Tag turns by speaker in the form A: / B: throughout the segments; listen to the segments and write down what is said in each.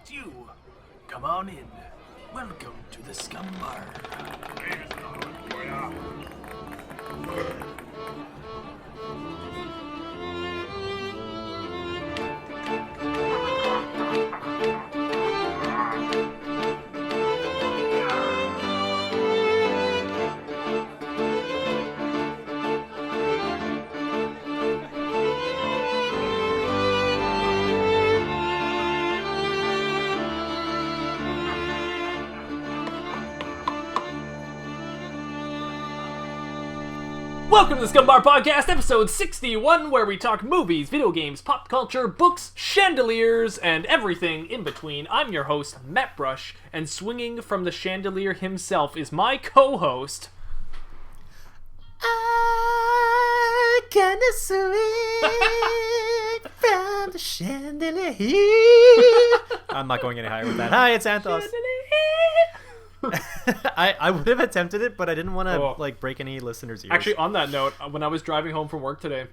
A: just you. Come on in. Welcome to the Scumm Bar. Welcome to the Scumm Bar Podcast, episode 61, where we talk movies, video games, pop culture, books, chandeliers, and everything in between. I'm your host, MAttbrush, and swinging from the chandelier himself is my co-host...
B: I kinda swing from the chandelier. I'm not going any higher with that. Hi, it's Anth0z. I would have attempted it, but I didn't want to break any listeners' ears.
A: Actually, on that note, when I was driving home from work today,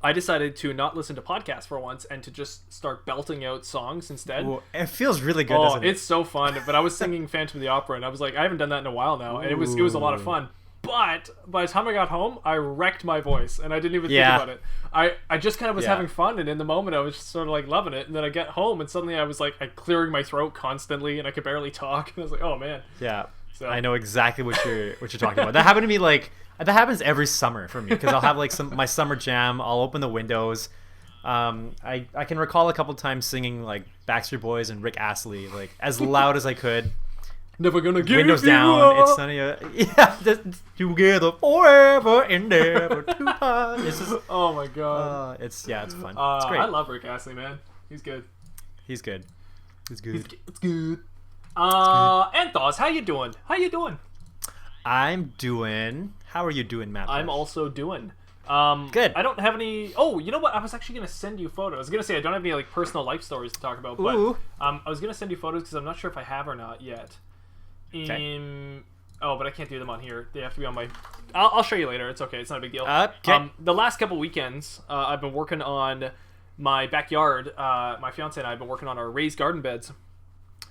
A: I decided to not listen to podcasts for once and to just start belting out songs instead.
B: Ooh, it feels really good, doesn't it?
A: It's so fun. But I was singing Phantom of the Opera, and I was like, I haven't done that in a while now, and it was a lot of fun. But by the time I got home, I wrecked my voice, and I didn't even think about it. I just kind of was having fun, and in the moment, I was just sort of like loving it. And then I get home, and suddenly I was like clearing my throat constantly, and I could barely talk. And I was like, oh man.
B: Yeah. So. I know exactly what you're talking about. That happened to me that happens every summer for me, because I'll have my summer jam. I'll open the windows. I can recall a couple times singing like Backstreet Boys and Rick Astley like as loud as I could.
A: Never gonna give
B: windows
A: you
B: down.
A: up.
B: It's none of you. Yeah, together forever and never to part. It's just,
A: oh my god.
B: It's fun. It's great.
A: I love Rick Astley, man. He's good.
B: It's good.
A: It's good. Anth0z, how you doing?
B: I'm doing. How are you doing, Matt?
A: I'm also doing.
B: Good.
A: I don't have any. Oh, you know what? I was actually gonna send you photos. I was gonna say I don't have any like personal life stories to talk about, but I was gonna send you photos because I'm not sure if I have or not yet. But I can't do them on here. They have to be on my. I'll show you later. It's okay. It's not a big deal.
B: Okay.
A: The last couple weekends, I've been working on my backyard. My fiance and I have been working on our raised garden beds.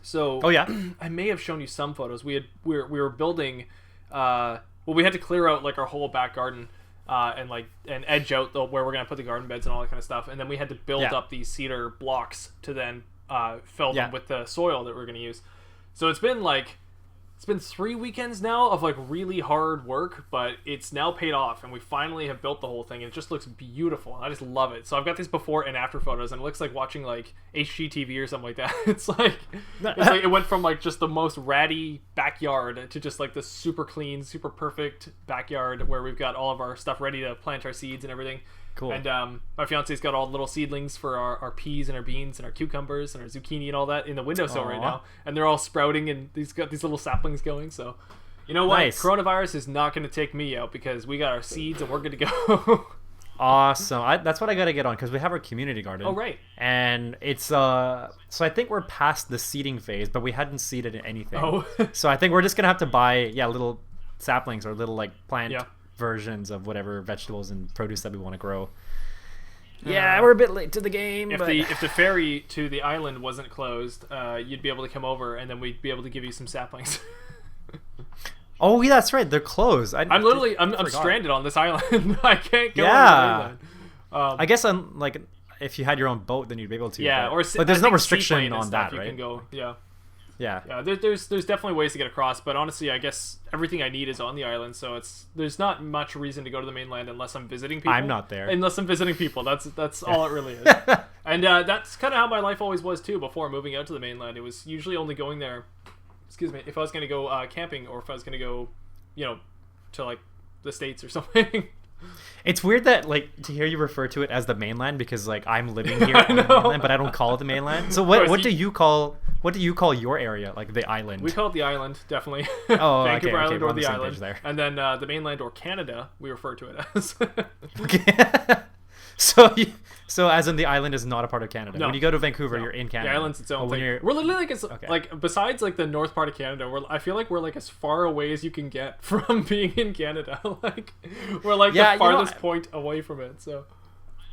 A: So.
B: Oh yeah.
A: I may have shown you some photos. We were building. We had to clear out like our whole back garden. And edge out where we're gonna put the garden beds and all that kind of stuff, and then we had to build up these cedar blocks to then fill them with the soil that we're gonna use. So it's been 3 weekends now of like really hard work, but it's now paid off, and we finally have built the whole thing, and it just looks beautiful, and I just love it. So I've got these before and after photos, and it looks like watching like HGTV or something like that. It's like it went from like just the most ratty backyard to just like this super clean, super perfect backyard where we've got all of our stuff ready to plant our seeds and everything.
B: Cool.
A: And my fiance's got all the little seedlings for our peas and our beans and our cucumbers and our zucchini and all that in the windowsill right now, and they're all sprouting, and he's got these little saplings going. So, you know what?
B: Nice.
A: Coronavirus is not going to take me out because we got our seeds and we're good to go.
B: Awesome. That's what I gotta get on, because we have our community garden.
A: Oh right.
B: And it's so I think we're past the seeding phase, but we hadn't seeded anything.
A: Oh.
B: So I think we're just gonna have to buy little saplings or little like plant versions of whatever vegetables and produce that we want to grow. Yeah, we're a bit late to the game.
A: If the ferry to the island wasn't closed, you'd be able to come over, and then we'd be able to give you some saplings.
B: Oh yeah, that's right. They're closed.
A: I'm stranded on this island. I can't go on the mainland.
B: I guess if you had your own boat, then you'd be able to.
A: Yeah,
B: but there's no restriction on that, right?
A: You can go. Yeah.
B: Yeah.
A: There's definitely ways to get across, but honestly, I guess everything I need is on the island, so there's not much reason to go to the mainland unless I'm visiting people.
B: I'm not there.
A: Unless I'm visiting people, that's all it really is. And that's kind of how my life always was too. Before moving out to the mainland, it was usually only going there. Excuse me, if I was going to go camping, or if I was going to go, to like the States or something.
B: It's weird that to hear you refer to it as the mainland, because I'm living here on the mainland, but I don't call it the mainland. So what do you call your area, like the island?
A: We call it the island, definitely.
B: Oh,
A: Vancouver
B: okay,
A: Island, or the island
B: there.
A: And then the mainland, or Canada, we refer to it as.
B: Okay. So as in the island is not a part of Canada. No. When you go to Vancouver, you're in Canada.
A: The island's its own thing. We're literally besides the north part of Canada, I feel like we're as far away as you can get from being in Canada. We're the farthest point away from it. So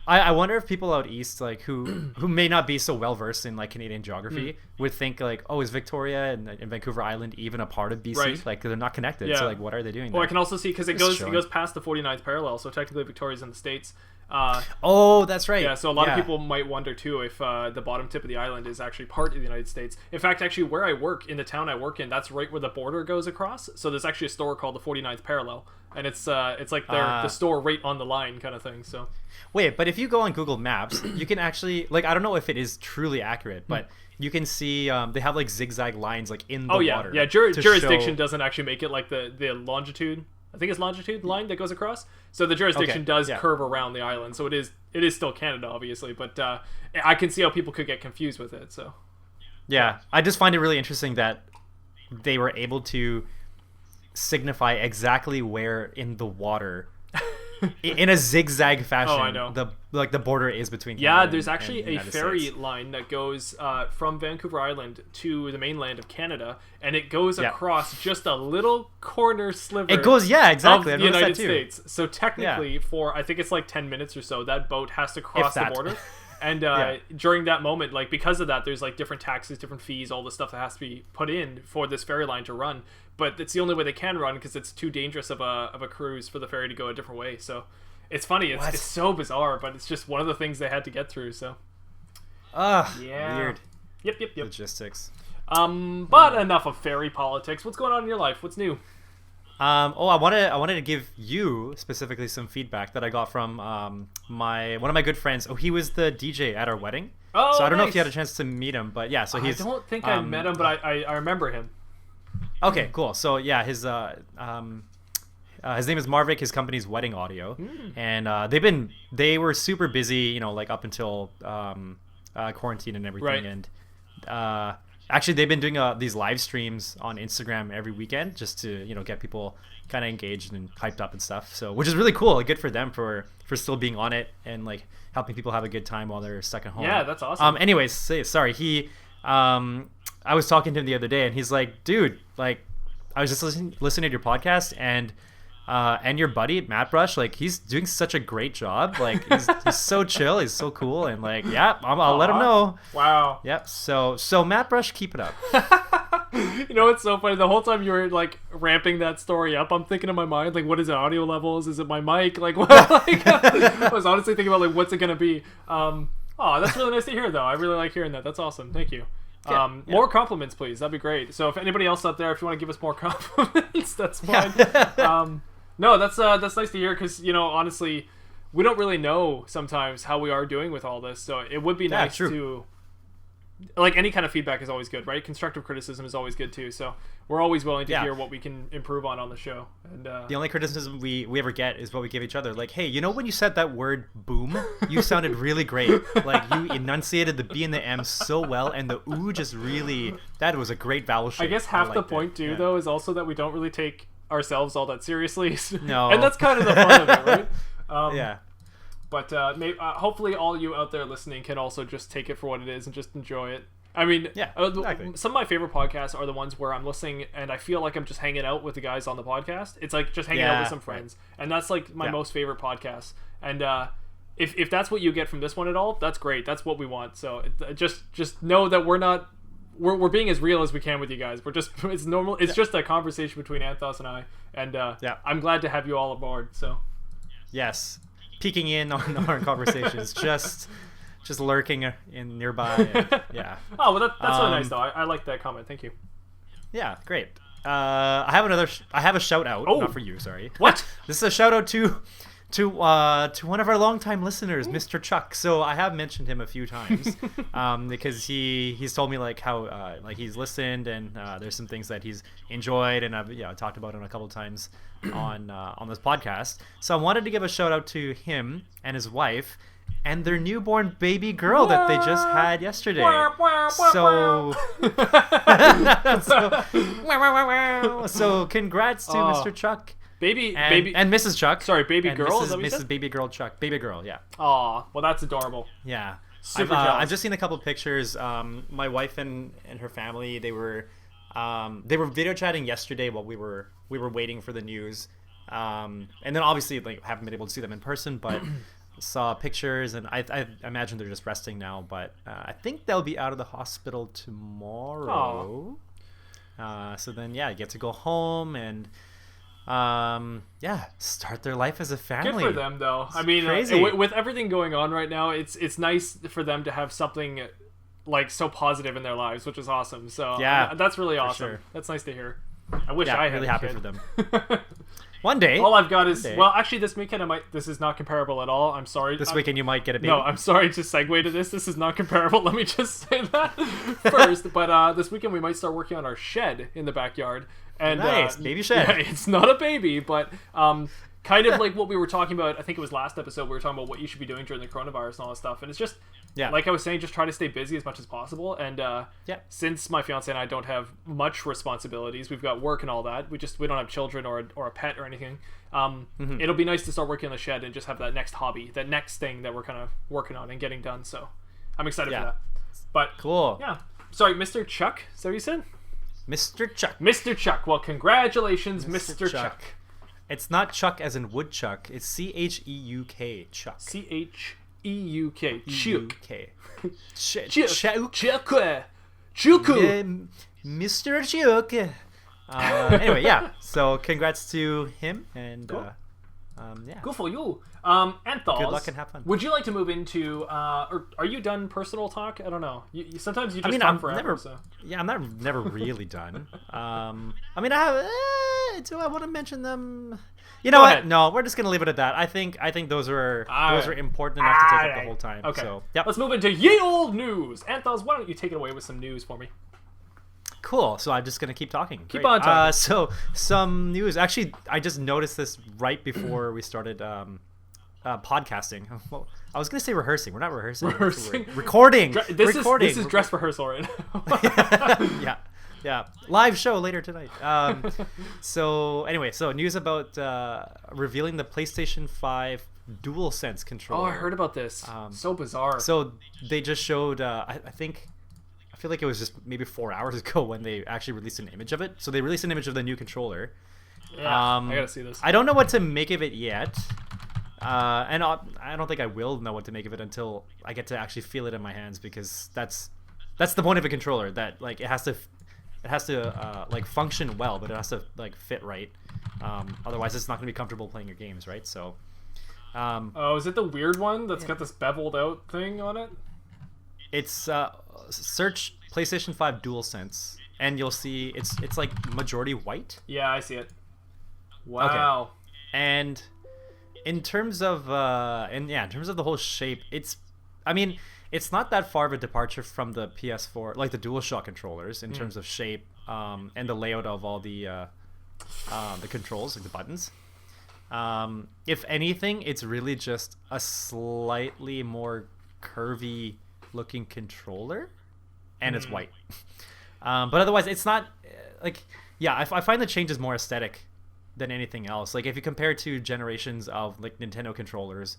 B: I wonder if people out east, like who may not be so well versed in like Canadian geography, would think like, oh, is Victoria and Vancouver Island even a part of BC?
A: Right.
B: Like they're not connected.
A: Yeah.
B: So like, what are they doing?
A: Well,
B: there?
A: I can also see because it goes past the 49th parallel, so technically Victoria's in the States.
B: Oh, that's right.
A: Yeah, so a lot of people might wonder too if the bottom tip of the island is actually part of the United States. In fact, actually, where I work, in the town I work in, that's right where the border goes across. So there's actually a store called the 49th Parallel, and it's like the store right on the line kind of thing. So
B: wait, but if you go on Google Maps, you can actually like, I don't know if it is truly accurate, but you can see they have like zigzag lines like in the water.
A: Yeah, jurisdiction doesn't actually make it like the longitude. I think it's longitude line that goes across. So the jurisdiction does curve around the island. So it is still Canada, obviously, but I can see how people could get confused with it. So
B: yeah, I just find it really interesting that they were able to signify exactly where in the water in a zigzag fashion.
A: Oh, I know.
B: The border is between Canada
A: there's actually
B: and
A: a
B: United
A: ferry
B: States.
A: line that goes from Vancouver Island to the mainland of Canada, and it goes across just a little corner sliver.
B: It goes, exactly.
A: Of
B: I
A: the
B: noticed
A: United
B: that too.
A: States. So technically, for I think it's like 10 minutes or so, that boat has to cross the border. And during that moment, like because of that, there's like different taxes, different fees, all the stuff that has to be put in for this ferry line to run. But it's the only way they can run because it's too dangerous of a cruise for the ferry to go a different way. So it's funny. It's so bizarre, but it's just one of the things they had to get through. So
B: weird.
A: Yep.
B: Logistics.
A: But enough of ferry politics. What's going on in your life? What's new?
B: I wanted to give you specifically some feedback that I got from one of my good friends. Oh, he was the DJ at our wedding.
A: Oh,
B: so I don't know if
A: nice.
B: you had a chance to meet him, but yeah. So he's.
A: I don't think I met him, but I remember him.
B: Okay, cool. So yeah, his name is Marvik. His company's Wedding Audio, and they were super busy, like up until quarantine and everything.
A: Right.
B: And actually, they've been doing these live streams on Instagram every weekend just to get people kind of engaged and hyped up and stuff. So which is really cool. Good for them for still being on it and like helping people have a good time while they're stuck at home.
A: Yeah, that's awesome.
B: Anyways, sorry. I was talking to him the other day, and he's like, "Dude, like, I was just listening to your podcast, and your buddy MAttbrush, like, he's doing such a great job. Like, he's so chill, he's so cool, and like, yeah, I'll let him know."
A: Wow.
B: Yep. So MAttbrush, keep it up.
A: It's so funny. The whole time you were like ramping that story up, I'm thinking in my mind, like, what is it, audio levels? Is it my mic? Like, what? Like, I was honestly thinking about like, what's it gonna be? That's really nice to hear, though. I really like hearing that. That's awesome. Thank you. More compliments, please. That'd be great. So if anybody else out there, if you want to give us more compliments, that's fine. No, that's nice to hear because honestly, we don't really know sometimes how we are doing with all this. So it would be nice to, like, any kind of feedback is always good, right? Constructive criticism is always good too. So we're always willing to hear what we can improve on the show. And
B: the only criticism we ever get is what we give each other. Like, hey, when you said that word boom, you sounded really great. Like, you enunciated the B and the M so well, and the ooh just really, that was a great vowel shape.
A: I guess half the point too, though, is also that we don't really take ourselves all that seriously.
B: No.
A: And that's kind of the fun of it, right?
B: Yeah.
A: But hopefully all you out there listening can also just take it for what it is and just enjoy it. I mean,
B: exactly.
A: Some of my favorite podcasts are the ones where I'm listening and I feel like I'm just hanging out with the guys on the podcast. It's like just hanging out with some friends. Right. And that's like my most favorite podcast. And if that's what you get from this one at all, that's great. That's what we want. So just know that we're being as real as we can with you guys. It's normal. It's just a conversation between Anth0z and I. And I'm glad to have you all aboard. So
B: yes. Peeking in on our conversations, just lurking in nearby. And, yeah.
A: Oh, well, that's really nice though. I like that comment. Thank you.
B: Yeah, great. I have a shout out. Not for you, sorry.
A: What?
B: This is a shout out to one of our longtime listeners, Mr. Chuck. So I have mentioned him a few times because he's told me like how like he's listened and there's some things that he's enjoyed, and I've talked about it a couple times on this podcast. So I wanted to give a shout out to him and his wife and their newborn baby girl that they just had yesterday. So congrats to Mr. Chuck.
A: Baby
B: and Mrs. Chuck.
A: Sorry, baby
B: and
A: girl.
B: Mrs. Baby Girl Chuck. Baby girl, yeah.
A: Aw, well, that's adorable.
B: Yeah.
A: Super jealous.
B: I've just seen a couple pictures. My wife and her family, they were video chatting yesterday while we were waiting for the news. And then obviously like haven't been able to see them in person, but saw pictures, and I imagine they're just resting now. But I think they'll be out of the hospital tomorrow. So then, yeah, get to go home and start their life as a family.
A: Good for them, though. I mean, with everything going on right now, it's nice for them to have something like so positive in their lives, which is awesome. So yeah, that's really awesome. Sure. That's nice to hear. I wish I had
B: really
A: a
B: happy
A: kid.
B: For them. One day.
A: All I've got is actually this weekend this is not comparable at all. I'm sorry.
B: This weekend you might get a baby.
A: No, I'm sorry to segue to this. This is not comparable. Let me just say that first. But this weekend we might start working on our shed in the backyard. And
B: nice baby shed.
A: Yeah, it's not a baby, but kind of like what we were talking about. I think it was last episode. We were talking about what you should be doing during the coronavirus and all that stuff. And it's just like I was saying, just try to stay busy as much as possible. And since my fiance and I don't have much responsibilities, we've got work and all that. We don't have children or a pet or anything. It'll be nice to start working on the shed and just have that next hobby, that next thing that we're kind of working on and getting done. So I'm excited for that. But
B: cool.
A: Yeah. Sorry, Mr. Chuck. Is that what you said?
B: Mr. Chuck.
A: Mr. Chuck. Well, congratulations, Mr. Chuck.
B: It's not Chuck as in woodchuck. It's Cheuk. Chuck.
A: Cheuk. Chuck.
B: Mr. Chuck. Anyway, yeah. So congrats to him, and
A: cool.
B: Yeah.
A: Good for you. Anth0z,
B: good luck and have fun.
A: Would you like to move into, or are you done personal talk? I don't know. Sometimes you just talk forever.
B: I'm never really done. I mean, do I want to mention them? You know what? No, we're just gonna leave it at that. I think those are important enough to take up the whole time.
A: Okay.
B: So, yep.
A: Let's move into ye old news. Anth0z, why don't you take it away with some news for me?
B: Cool. So I'm just gonna keep talking.
A: Keep on talking.
B: So some news. Actually, I just noticed this right before we started podcasting. Well, I was gonna say rehearsing. We're not rehearsing. Recording.
A: This is dress rehearsal right now.
B: Yeah. Live show later tonight. So anyway, news about revealing the PlayStation 5 DualSense controller.
A: Oh, I heard about this. So bizarre.
B: So they just showed. I feel like it was just maybe 4 hours ago when they actually released an image of it. So they released an image of the new controller.
A: Yeah, I gotta see this.
B: I don't know what to make of it yet. And I don't think I will know what to make of it until I get to actually feel it in my hands, because that's the point of a controller, that like it has to like function well, but it has to like fit right. Otherwise it's not going to be comfortable playing your games, right? So
A: is it the weird one that's got this beveled out thing on it?
B: It's search PlayStation 5 DualSense and you'll see it's like majority white.
A: Yeah, I see it. Wow.
B: Okay. And in terms of the whole shape, it's not that far of a departure from the PS4, like the DualShock controllers, in terms of shape and the layout of all the controls, like the buttons. If anything, it's really just a slightly more curvy looking controller, and it's white. But otherwise, it's not I find the changes more aesthetic than anything else. Like if you compare to generations of like Nintendo controllers,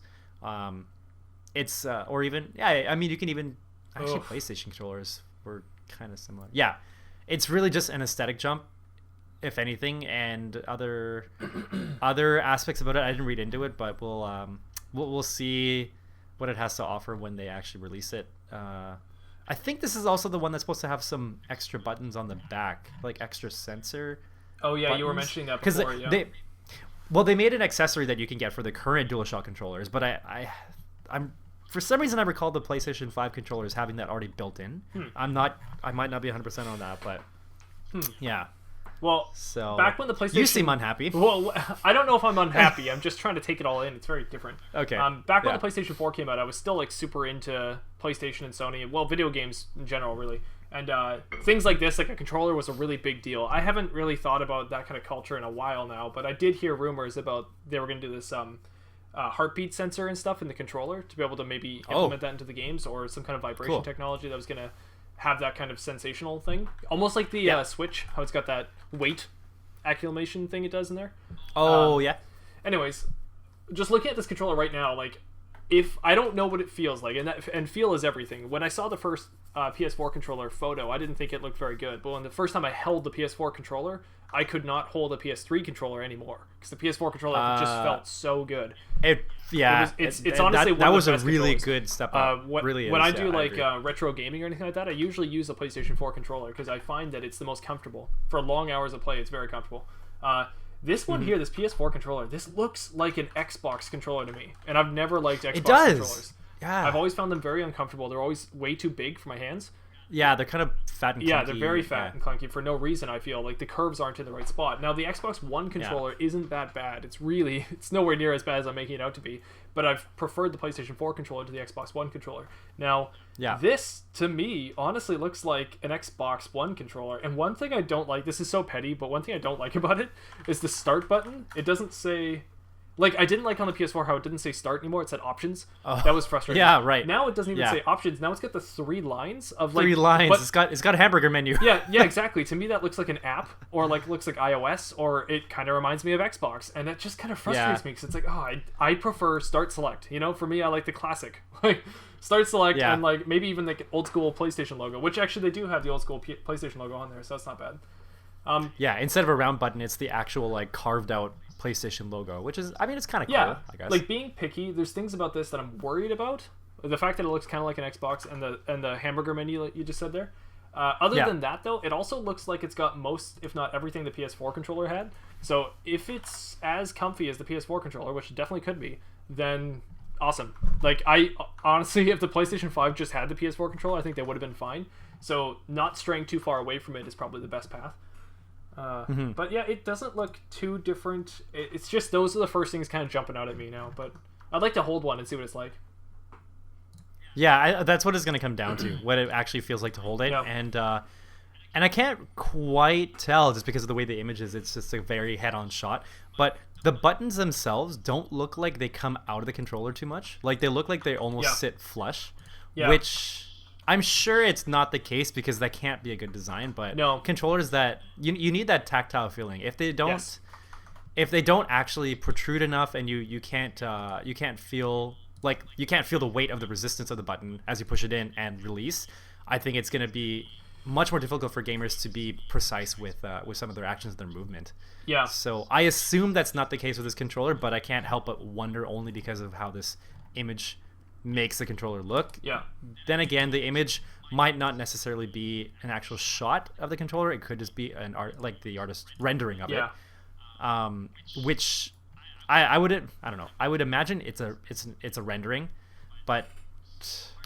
B: it's or even you can even actually PlayStation controllers were kind of similar. Yeah, it's really just an aesthetic jump, if anything, and other aspects about it. I didn't read into it, but we'll see what it has to offer when they actually release it. I think this is also the one that's supposed to have some extra buttons on the back, like extra sensor.
A: Oh yeah, buttons. You were mentioning that before.
B: They made an accessory that you can get for the current DualShock controllers, but I'm for some reason I recall the PlayStation 5 controllers having that already built in. I might not be 100% on that, but yeah.
A: Well,
B: so
A: back when the PlayStation...
B: You seem unhappy.
A: Well, I don't know if I'm unhappy. I'm just trying to take it all in. It's very different.
B: Okay.
A: Back when the PlayStation 4 came out, I was still like super into PlayStation and Sony. Well, video games in general, really. And things like this, like a controller, was a really big deal. I haven't really thought about that kind of culture in a while now, but I did hear rumors about they were going to do this heartbeat sensor and stuff in the controller to be able to maybe implement that into the games, or some kind of vibration technology that was going to have that kind of sensational thing, almost like the Switch, how it's got that weight acclimation thing it does in there. Anyways, just looking at this controller right now, like, if I don't know what it feels like, and feel is everything. When I saw the first PS4 controller photo, I didn't think it looked very good. But when the first time I held the PS4 controller, I could not hold a PS3 controller anymore because the PS4 controller just felt so good. It's honestly
B: that was
A: a
B: really good step up.
A: When I do retro gaming or anything like that, I usually use a PlayStation 4 controller because I find that it's the most comfortable for long hours of play. It's very comfortable. This one here, this PS4 controller, this looks like an Xbox controller to me, and I've never liked Xbox controllers.
B: Yeah,
A: I've always found them very uncomfortable. They're always way too big for my hands.
B: Yeah, they're kind of fat and clunky.
A: Yeah, they're very fat and clunky for no reason, I feel. Like, the curves aren't in the right spot. Now, the Xbox One controller isn't that bad. It's nowhere near as bad as I'm making it out to be. But I've preferred the PlayStation 4 controller to the Xbox One controller. Now, this, to me, honestly looks like an Xbox One controller. And one thing I don't like, this is so petty, but one thing I don't like about it is the start button. It doesn't say... Like, I didn't like on the PS4 how it didn't say start anymore. It said options. That was frustrating.
B: Yeah, right.
A: Now it doesn't even say options. Now it's got the 3 lines of like...
B: 3 lines.
A: But,
B: it's got a hamburger menu.
A: yeah, exactly. To me, that looks like an app, or like looks like iOS, or it kind of reminds me of Xbox. And that just kind of frustrates me because it's like, I prefer start select. You know, for me, I like the classic. Like, start select and like maybe even like old school PlayStation logo, which actually they do have the old school PlayStation logo on there, so that's not bad.
B: Instead of a round button, it's the actual like carved out PlayStation logo, which is, I mean, it's kind of cool, I guess.
A: Like, being picky, there's things about this that I'm worried about. The fact that it looks kind of like an Xbox and the hamburger menu that you just said there. Other than that, though, it also looks like it's got most, if not everything, the PS4 controller had. So if it's as comfy as the PS4 controller, which it definitely could be, then awesome. Like, I honestly, if the PlayStation 5 just had the PS4 controller, I think they would have been fine. So not straying too far away from it is probably the best path. But yeah, it doesn't look too different. It's just those are the first things kind of jumping out at me now. But I'd like to hold one and see what it's like.
B: Yeah, that's what it's going to come down to, what it actually feels like to hold it. And I can't quite tell just because of the way the image is. It's just a very head-on shot. But the buttons themselves don't look like they come out of the controller too much. Like, they look like they almost sit flush, which... I'm sure it's not the case because that can't be a good design, but controllers that you need that tactile feeling. If they don't actually protrude enough and you can't feel the weight of the resistance of the button as you push it in and release, I think it's going to be much more difficult for gamers to be precise with some of their actions and their movement. Yeah. So I assume that's not the case with this controller, but I can't help but wonder only because of how this image makes the controller look. Yeah. Then again, the image might not necessarily be an actual shot of the controller. It could just be the artist rendering of it. Which I don't know. I would imagine it's a rendering, but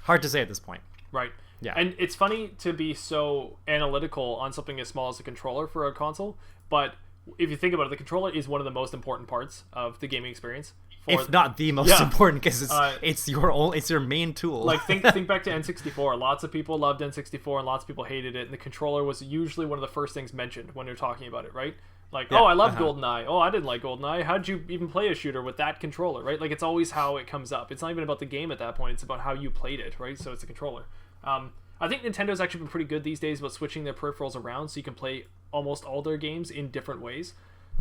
B: hard to say at this point.
A: Right. Yeah. And it's funny to be so analytical on something as small as a controller for a console, but if you think about it, the controller is one of the most important parts of the gaming experience.
B: If not the most important, because it's your main tool.
A: Like, think back to N64. Lots of people loved N64 and lots of people hated it, and the controller was usually one of the first things mentioned when you're talking about it, right? Like, I love GoldenEye. Oh, I didn't like GoldenEye. How'd you even play a shooter with that controller, right? Like, it's always how it comes up. It's not even about the game at that point. It's about how you played it, right? So it's a controller. I think Nintendo's actually been pretty good these days about switching their peripherals around so you can play almost all their games in different ways.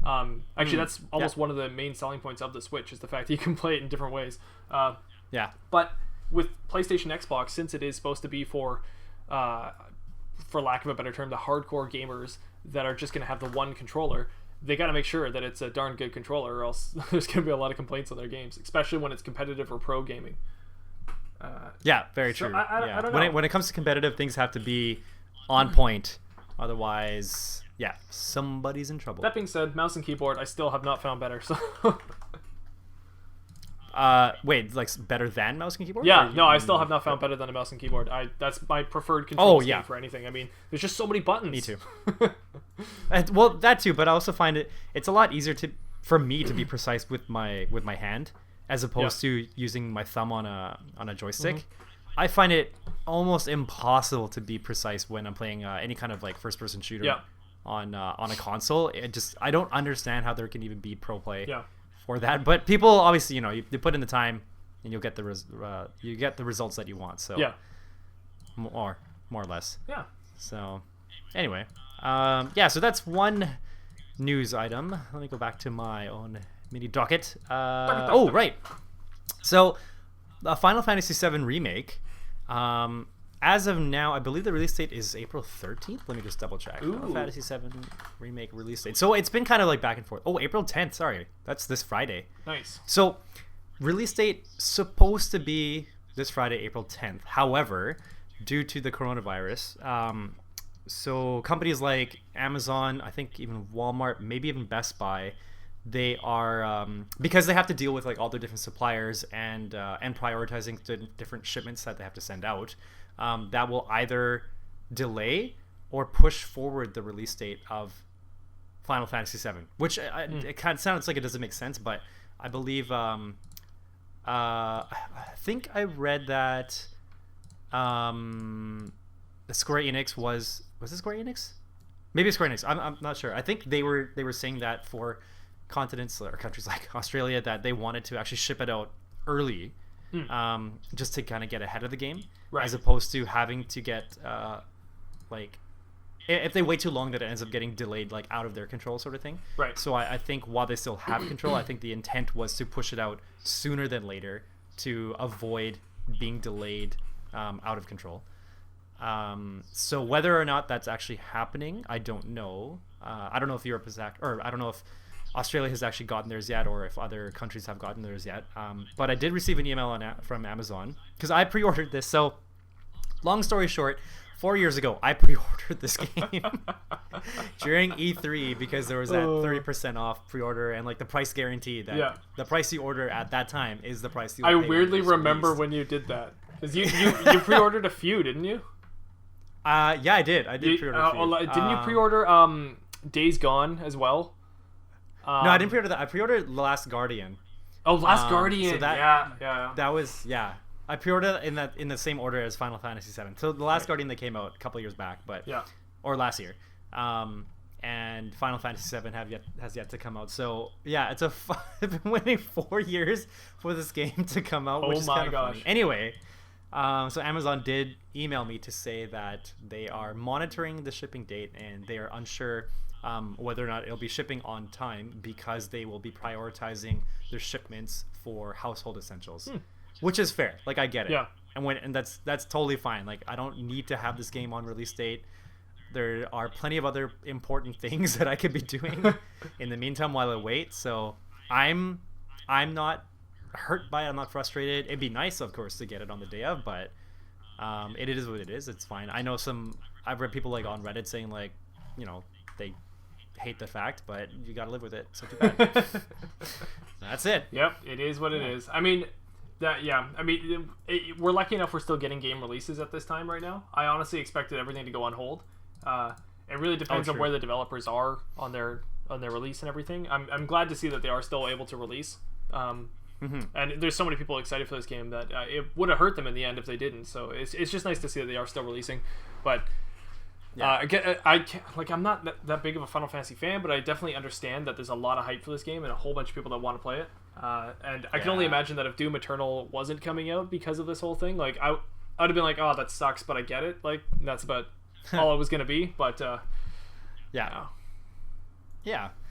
A: Actually, that's almost one of the main selling points of the Switch is the fact that you can play it in different ways. But with PlayStation Xbox, since it is supposed to be for lack of a better term, the hardcore gamers that are just going to have the one controller, they got to make sure that it's a darn good controller, or else there's going to be a lot of complaints on their games, especially when it's competitive or pro gaming.
B: Very true.
A: I don't know.
B: When it comes to competitive, things have to be on point. Otherwise, somebody's in trouble.
A: That being said, mouse and keyboard, I still have not found better. So,
B: wait, like better than mouse and keyboard?
A: Yeah, no, I still have not found better than a mouse and keyboard. That's my preferred control scheme for anything. I mean, there's just so many buttons.
B: Me too. Well, that too, but I also find it's a lot easier for me to be precise with my hand as opposed to using my thumb on a joystick. Mm-hmm. I find it almost impossible to be precise when I'm playing any kind of like first-person shooter on a console. I don't understand how there can even be pro play for that. But people obviously, you put in the time and you'll get the results that you want. So more or less. Yeah. So anyway, so that's one news item. Let me go back to my own mini docket. Right. So the Final Fantasy VII remake. as of now, I believe the release date is April 13th. Let me just double check. Final Fantasy VII Remake release date. So it's been kind of like back and forth. Oh, April 10th. Sorry. That's this Friday.
A: Nice.
B: So release date supposed to be this Friday, April 10th. However, due to the coronavirus, so companies like Amazon, I think even Walmart, maybe even Best Buy, they are because they have to deal with like all their different suppliers and prioritizing the different shipments that they have to send out. That will either delay or push forward the release date of Final Fantasy VII, which it kind of sounds like it doesn't make sense, but I believe I think I read that Square Enix was it Square Enix? Maybe it's Square Enix. I'm not sure. I think they were saying that for continents or countries like Australia that they wanted to actually ship it out early, just to kind of get ahead of the game,
A: right,
B: as opposed to having to get like if they wait too long that it ends up getting delayed, like out of their control sort of thing.
A: Right.
B: So I think while they still have control, I think the intent was to push it out sooner than later to avoid being delayed out of control. So whether or not that's actually happening, I don't know. I don't know if Europe is or I don't know if Australia has actually gotten theirs yet, or if other countries have gotten theirs yet. But I did receive an email from Amazon because I pre-ordered this. So long story short, 4 years ago, I pre-ordered this game during E3 because there was that 30% off pre-order and like the price guarantee that the price you order at that time is the price you
A: I
B: will pay
A: weirdly
B: when it's
A: remember
B: released.
A: when you did that. Because you pre-ordered a few, didn't you?
B: Yeah, I did. I did pre-order a few.
A: Didn't you pre-order Days Gone as well?
B: No, I didn't pre-order that. I pre-ordered The Last Guardian.
A: Oh, Last Guardian.
B: So that,
A: yeah.
B: That was I pre-ordered in the same order as Final Fantasy VII. So The Last Guardian, they came out a couple years back, but or last year. And Final Fantasy VII has yet to come out. So yeah, I've been waiting 4 years for this game to come out, which is kind of funny. Anyway, so Amazon did email me to say that they are monitoring the shipping date and they are unsure whether or not it'll be shipping on time because they will be prioritizing their shipments for household essentials, which is fair. Like I get it.
A: Yeah.
B: And that's totally fine. Like I don't need to have this game on release date. There are plenty of other important things that I could be doing in the meantime while I wait. So I'm not hurt by it. I'm not frustrated. It'd be nice, of course, to get it on the day of, but it is what it is. It's fine. I know I've read people like on Reddit saying like, they hate the fact, but you gotta live with it. So too bad. That's it.
A: Yep, it is what it is. I mean, we're lucky enough we're still getting game releases at this time right now. I honestly expected everything to go on hold. It really depends on where the developers are on their release and everything. I'm glad to see that they are still able to release. And there's so many people excited for this game that it would have hurt them in the end if they didn't. So it's just nice to see that they are still releasing. But I'm not that big of a Final Fantasy fan, but I definitely understand that there's a lot of hype for this game and a whole bunch of people that want to play it. And I can only imagine that if Doom Eternal wasn't coming out because of this whole thing, like I'd have been like, oh, that sucks, but I get it. Like that's about all it was gonna be. But
B: yeah.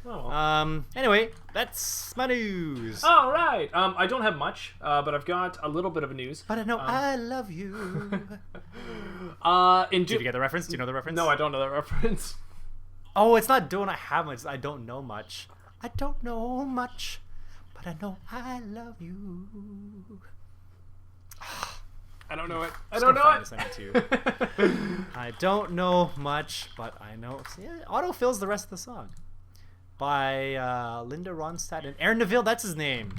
A: Oh, well.
B: Anyway, that's my news.
A: All right. I don't have much, but I've got a little bit of a news.
B: But I know I love you.
A: Did
B: you get the reference? Do you know the reference?
A: No, I don't know that reference.
B: Oh, it's not don't I have much. I don't know much. I don't know much, but I know I love you.
A: I don't know it. I don't know
B: it. I don't know much, but I know. See, it autofills the rest of the song. By Linda Ronstadt and Aaron Neville. That's his name.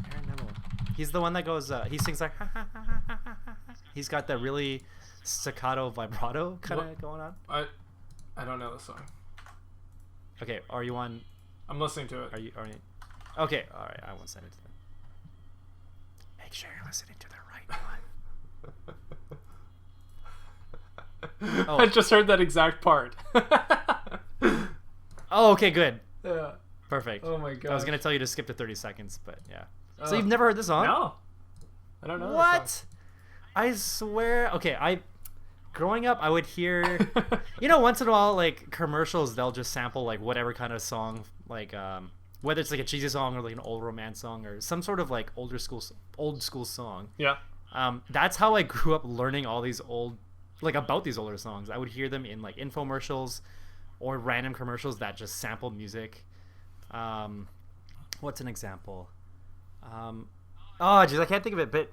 B: Aaron Neville. He's the one that goes. He sings like. Ha, ha, ha, ha, ha, ha. He's got that really staccato vibrato kind of going on.
A: I don't know the song.
B: Okay, are you on?
A: I'm listening to it.
B: Are you? Okay, all right. I won't send it to them. Make sure you're listening to the right one.
A: I just heard that exact part.
B: Oh, okay, good.
A: Yeah.
B: Perfect.
A: Oh my god.
B: I was gonna tell you to skip to 30 seconds, but yeah. So you've never heard this song?
A: No. I don't know.
B: What? I swear. Okay, growing up, I would hear, once in a while, like commercials, they'll just sample like whatever kind of song, like whether it's like a cheesy song or like an old romance song or some sort of like old school song.
A: Yeah.
B: That's how I grew up learning all these about these older songs. I would hear them in like infomercials or random commercials that just sampled music. What's an example? Oh, geez, I can't think of it. But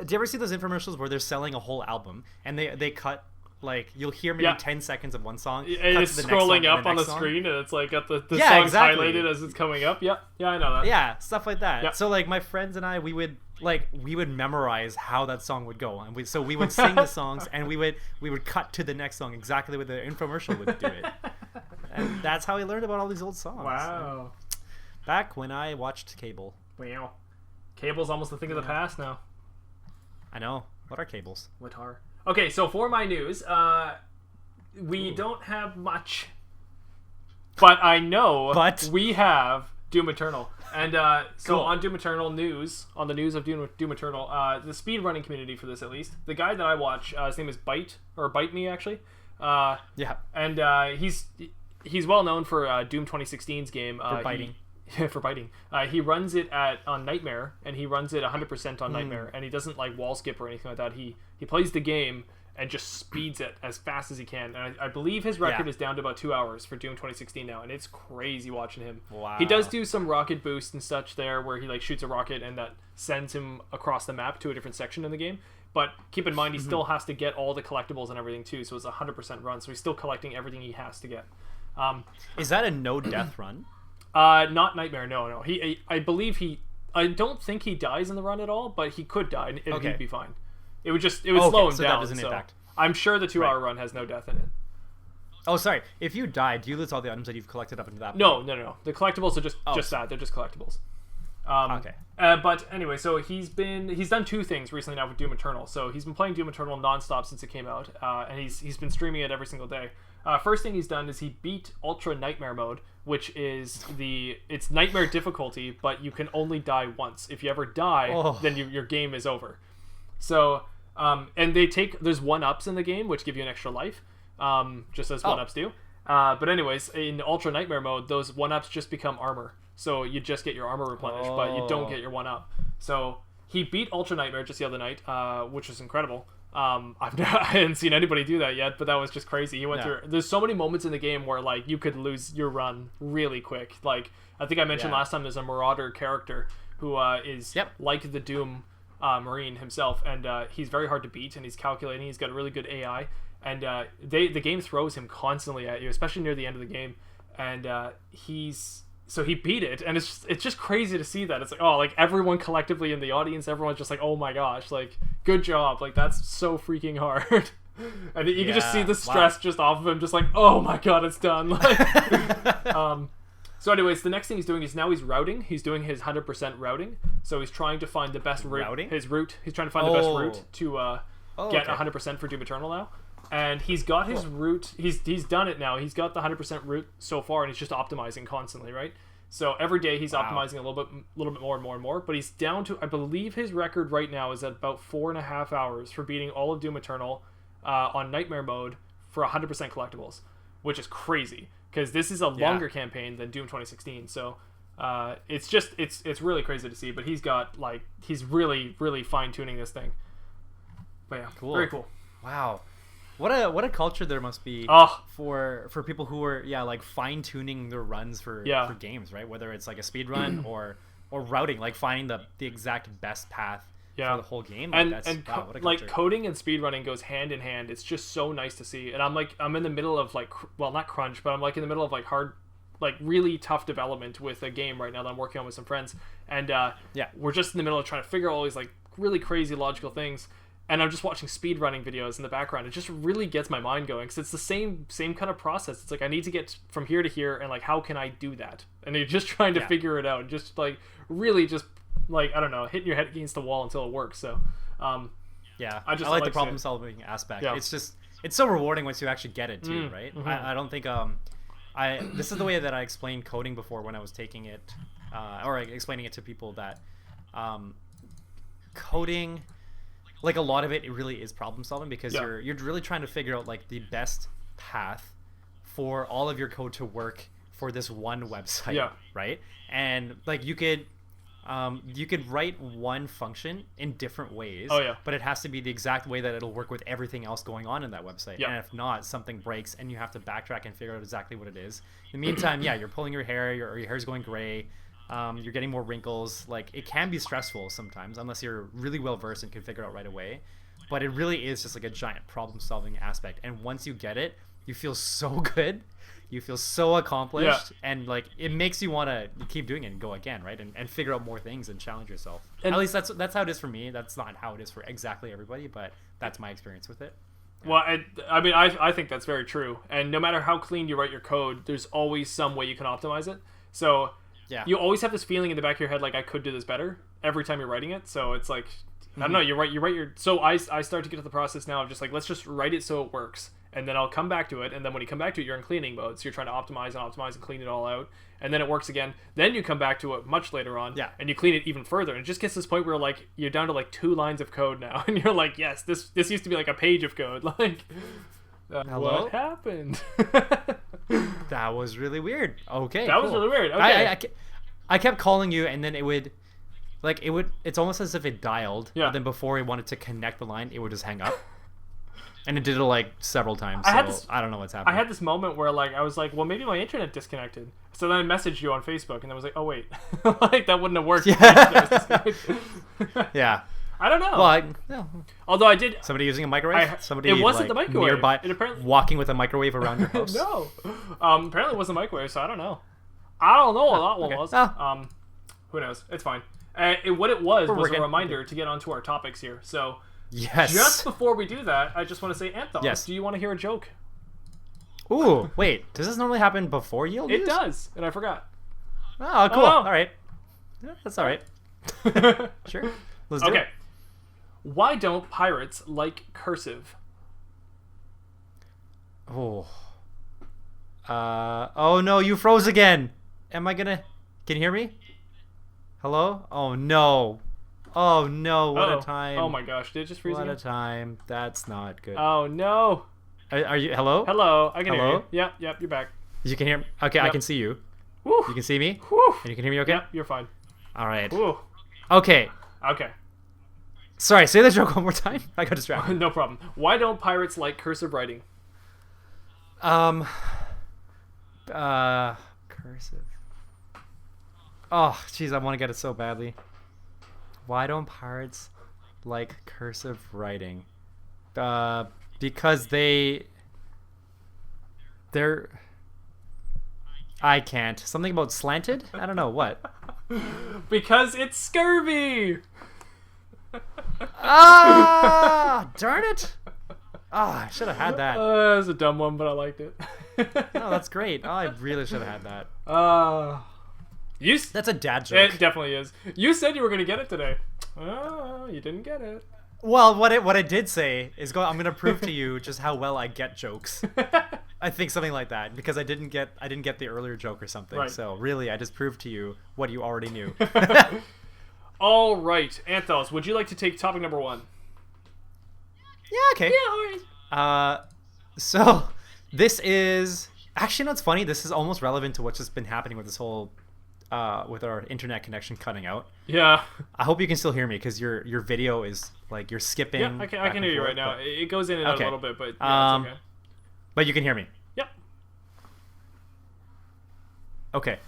B: do you ever see those infomercials where they're selling a whole album and they cut, like, you'll hear maybe 10 seconds of one song,
A: and it's scrolling up on the screen, and it's like got the songs
B: exactly.
A: highlighted as it's coming up. Yeah, I know that.
B: Yeah, stuff like that.
A: Yeah.
B: So like my friends and I, we would memorize how that song would go, and we would sing the songs, and we would cut to the next song exactly where the infomercial would do it. And that's how I learned about all these old songs.
A: Wow.
B: Back when I watched cable.
A: Wow. Cable's almost a thing of the past now.
B: I know. What are cables?
A: What are? Okay, so for my news, we don't have much, but I know we have Doom Eternal. And so on Doom Eternal news, on the news of Doom Eternal, the speedrunning community for this at least, the guy that I watch, his name is Bite Me actually. And he's well known for Doom 2016's game.
B: For biting.
A: For biting. He runs it on Nightmare, and he runs it 100% on Nightmare, and he doesn't like wall skip or anything like that. He plays the game and just speeds it as fast as he can. And I believe his record is down to about 2 hours for Doom 2016 now, and it's crazy watching him.
B: Wow.
A: He does do some rocket boost and such there, where he like shoots a rocket and that sends him across the map to a different section in the game. But keep in mind, he still has to get all the collectibles and everything too, so it's a 100% run. So he's still collecting everything he has to get.
B: Is that a no death run?
A: Not Nightmare. No. I believe I don't think he dies in the run at all, but he could die and he'd be fine. It would slow him
B: so
A: down.
B: That doesn't impact.
A: I'm sure the 2 hour run has no death in it.
B: Oh, sorry. If you die, do you lose all the items that you've collected up into that point?
A: No. The collectibles are just that. They're just collectibles.
B: Okay.
A: But anyway, so he's done two things recently now with Doom Eternal. So he's been playing Doom Eternal nonstop since it came out, and he's been streaming it every single day. First thing he's done is he beat Ultra Nightmare mode, which is it's Nightmare difficulty, but you can only die once. If you ever die, then your game is over. So, and there's 1-ups in the game, which give you an extra life, just as 1-ups do. But anyways, in Ultra Nightmare mode, those 1-ups just become armor. So you just get your armor replenished, but you don't get your 1-up. So he beat Ultra Nightmare just the other night, which was incredible. I hadn't seen anybody do that yet, but that was just crazy. He went through. There's so many moments in the game where like you could lose your run really quick. Like I think I mentioned last time, there's a Marauder character who is like the Doom Marine himself, and he's very hard to beat, and he's calculating. He's got a really good AI, and the game throws him constantly at you, especially near the end of the game, and so he beat it, and it's just crazy to see that. It's like, like everyone collectively in the audience, everyone's just like, oh my gosh, like good job, like that's so freaking hard. And you can just see the stress just off of him, just like, oh my god, it's done. Like, so anyways, the next thing he's doing is now he's routing. He's doing his 100% routing. So he's trying to find the best route. His route. He's trying to find the best route to get 100% for Doom Eternal now. And he's got his route. He's done it now. He's got the 100% route so far, and he's just optimizing constantly, right? So every day he's optimizing a little bit more and more and more. But he's down to, I believe his record right now is at about 4.5 hours for beating all of Doom Eternal on Nightmare mode for 100% collectibles, which is crazy because this is a longer campaign than Doom 2016. So it's really crazy to see. But he's really fine tuning this thing. But yeah, very cool.
B: Wow. What a culture there must be for people who are like fine tuning their runs for games, right? Whether it's like a speed run or routing, like finding the exact best path for the whole game. Like, what a
A: like coding and speedrunning goes hand in hand. It's just so nice to see. And I'm in the middle of not crunch, but I'm like in the middle of like hard, like really tough development with a game right now that I'm working on with some friends. And we're just in the middle of trying to figure out all these like really crazy logical things. And I'm just watching speedrunning videos in the background. It just really gets my mind going because it's the same kind of process. It's like I need to get from here to here, and like how can I do that? And you're just trying to figure it out. Just like really, just like I don't know, hitting your head against the wall until it works. So, I
B: like the problem solving aspect. Yeah. It's so rewarding once you actually get it too, right? Mm-hmm. I don't think this is the way that I explained coding before when I was taking it, or explaining it to people that coding. Like a lot of it really is problem solving because you're really trying to figure out like the best path for all of your code to work for this one website, right? And like you could, you could write one function in different ways.
A: Oh, yeah.
B: But it has to be the exact way that it'll work with everything else going on in that website.
A: Yeah.
B: And if not, something breaks and you have to backtrack and figure out exactly what it is. In the meantime, yeah, you're pulling your hair, your hair's going gray, you're getting more wrinkles. Like, it can be stressful sometimes unless you're really well versed and can figure it out right away. But it really is just like a giant problem solving aspect. And once you get it, you feel so good. You feel so accomplished, and like it makes you want to keep doing it and go again, right? And figure out more things and challenge yourself. And at least that's how it is for me. That's not how it is for exactly everybody, but that's my experience with it.
A: Yeah. Well, I mean, I think that's very true. And no matter how clean you write your code, there's always some way you can optimize it. So
B: yeah,
A: you always have this feeling in the back of your head like I could do this better every time you're writing it. So it's like I don't know. You write your. So I start to get to the process now of just like let's just write it so it works. And then I'll come back to it, and then when you come back to it, you're in cleaning mode. So you're trying to optimize and clean it all out, and then it works again. Then you come back to it much later on, and you clean it even further. And it just gets to this point where like you're down to like 2 lines of code now, and you're like, yes, this used to be like a page of code. Like, what happened?
B: That was really weird. Okay,
A: that was really weird. Okay,
B: I kept calling you, and then it would. It's almost as if it dialed.
A: Yeah.
B: But then before it wanted to connect the line, it would just hang up. And it did it like several times, so I don't know what's happening.
A: I had this moment where like I was like, well, maybe my internet disconnected. So then I messaged you on Facebook, and I was like, oh wait, like that wouldn't have worked.
B: Yeah. Yeah.
A: I don't know.
B: Well, no.
A: Although I did.
B: Somebody using a microwave? Somebody
A: it wasn't
B: like,
A: the microwave.
B: Nearby,
A: it apparently
B: walking with a microwave around your house?
A: No. Apparently it wasn't a microwave, so I don't know. I don't know what that one was.
B: Oh.
A: Who knows? It's fine. What it was
B: We're
A: a reminder to get onto our topics here. So.
B: Yes.
A: Just before we do that, I just want to say, Anth0z,
B: yes.
A: Do you want to hear a joke?
B: Ooh, wait. Does this normally happen before yield
A: It
B: news?
A: does, and I forgot.
B: Oh, cool.
A: Oh.
B: All right. Yeah, that's all right. Sure. Let's do it.
A: Why don't pirates like cursive?
B: Oh. Oh no, you froze again. Am I gonna... Can you hear me? Hello? Oh no. Oh no, what a time.
A: Oh my gosh, did it just freeze again?
B: What a time. That's not good.
A: Oh no.
B: Are you... Hello?
A: Hello, I can hear you. Yep, you're back.
B: You can hear me? Okay, I can see you.
A: Woo.
B: You can see me?
A: Woo.
B: And you can hear me okay?
A: Yep, you're fine.
B: All right.
A: Woo.
B: Okay.
A: Okay.
B: Sorry, say the joke one more time. I got distracted.
A: No problem. Why don't pirates like cursive writing?
B: Cursive. Oh, jeez, I want to get it so badly. Why don't pirates like cursive writing? Because they're... I can't. Something about slanted? I don't know. What?
A: Because it's scurvy!
B: Ah! Darn it! Ah, I should have had that.
A: That was a dumb one, but I liked it.
B: No, that's great. Oh, I really should have had that. That's a dad joke.
A: It definitely is. You said you were going to get it today. Oh, you didn't get it.
B: Well, what I did say is I'm going to prove to you just how well I get jokes. I think something like that, because I didn't get the earlier joke or something.
A: Right.
B: So really, I just proved to you what you already knew.
A: All right, Anth0z, would you like to take topic number 1?
B: Yeah, okay.
A: Yeah, all right.
B: So this is actually, no, it's funny. This is almost relevant to what's just been happening with this whole, with our internet connection cutting out.
A: Yeah.
B: I hope you can still hear me, because your video is like you're skipping.
A: Yeah, I can hear you right now. It goes in and out a little bit, but yeah, it's okay.
B: But you can hear me.
A: Yep.
B: Okay.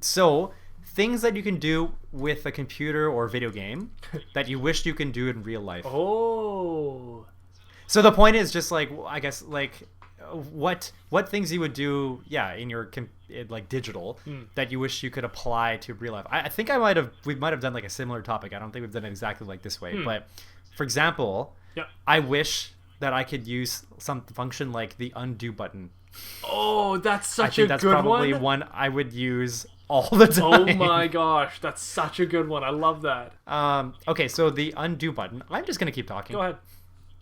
B: So things that you can do with a computer or video game that you wished you can do in real life.
A: Oh.
B: So the point is just like, I guess, like what things you would do, in your like digital that you wish you could apply to real life. I think we might have done like a similar topic. I don't think we've done it exactly like this way, but for example, I wish that I could use some function like the undo button.
A: Oh, that's such a good one.
B: That's probably one I would use all the time.
A: Oh my gosh, that's such a good one. I love that.
B: Okay, so the undo button. I'm just gonna keep talking.
A: Go ahead.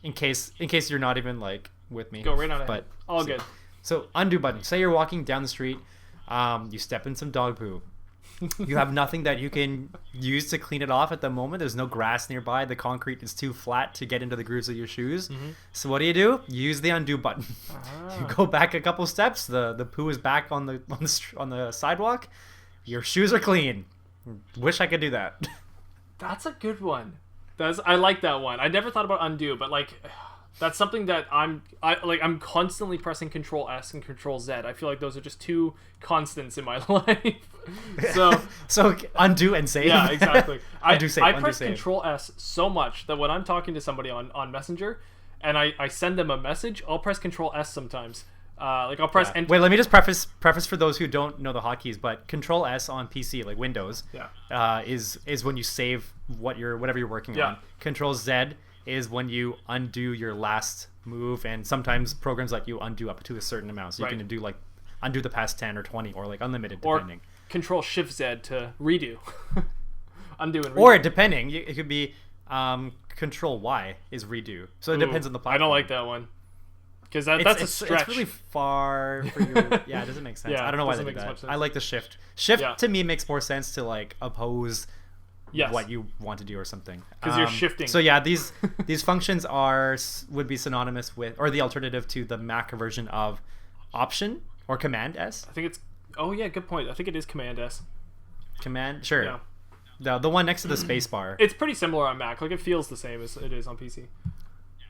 B: In case you're not even like with me.
A: Go right on ahead.
B: But
A: all good.
B: So undo button. Say you're walking down the street, you step in some dog poo. You have nothing that you can use to clean it off at the moment. There's no grass nearby. The concrete is too flat to get into the grooves of your shoes. So what do? You use the undo button. You go back a couple steps. The poo is back on the sidewalk. Your shoes are clean. Wish I could do that.
A: That's a good one. I like that one. I never thought about undo, but like that's something that I'm constantly pressing Control S and Control Z. I feel like those are just two constants in my life.
B: So undo and save.
A: Yeah, exactly.
B: Undo, save,
A: I
B: undo,
A: press
B: save.
A: Control S so much that when I'm talking to somebody on Messenger and I send them a message, I'll press Control S sometimes. I'll press enter.
B: Wait, let me just preface for those who don't know the hotkeys, but Control S on PC, like Windows, is when you save whatever you're working on. Control Z is when you undo your last move, and sometimes programs let you undo up to a certain amount, so you can do like undo the past 10 or 20 or like unlimited depending.
A: Or Control Shift Z to redo. Undo and redo.
B: Or depending, it could be Control Y is redo. So it depends on the platform.
A: I don't like that one. Because that's a stretch.
B: It's really far for you. Yeah, it doesn't make sense. I don't know why they do that. I like the shift. Shift to me makes more sense to like oppose what you want to do or something.
A: Because you're shifting.
B: So yeah, these functions would be synonymous with, or the alternative to, the Mac version of Option or Command S.
A: I think it's. Oh yeah, good point. I think it is Command S.
B: Command, sure.
A: Yeah.
B: The one next to the space bar.
A: It's pretty similar on Mac. Like it feels the same as it is on PC.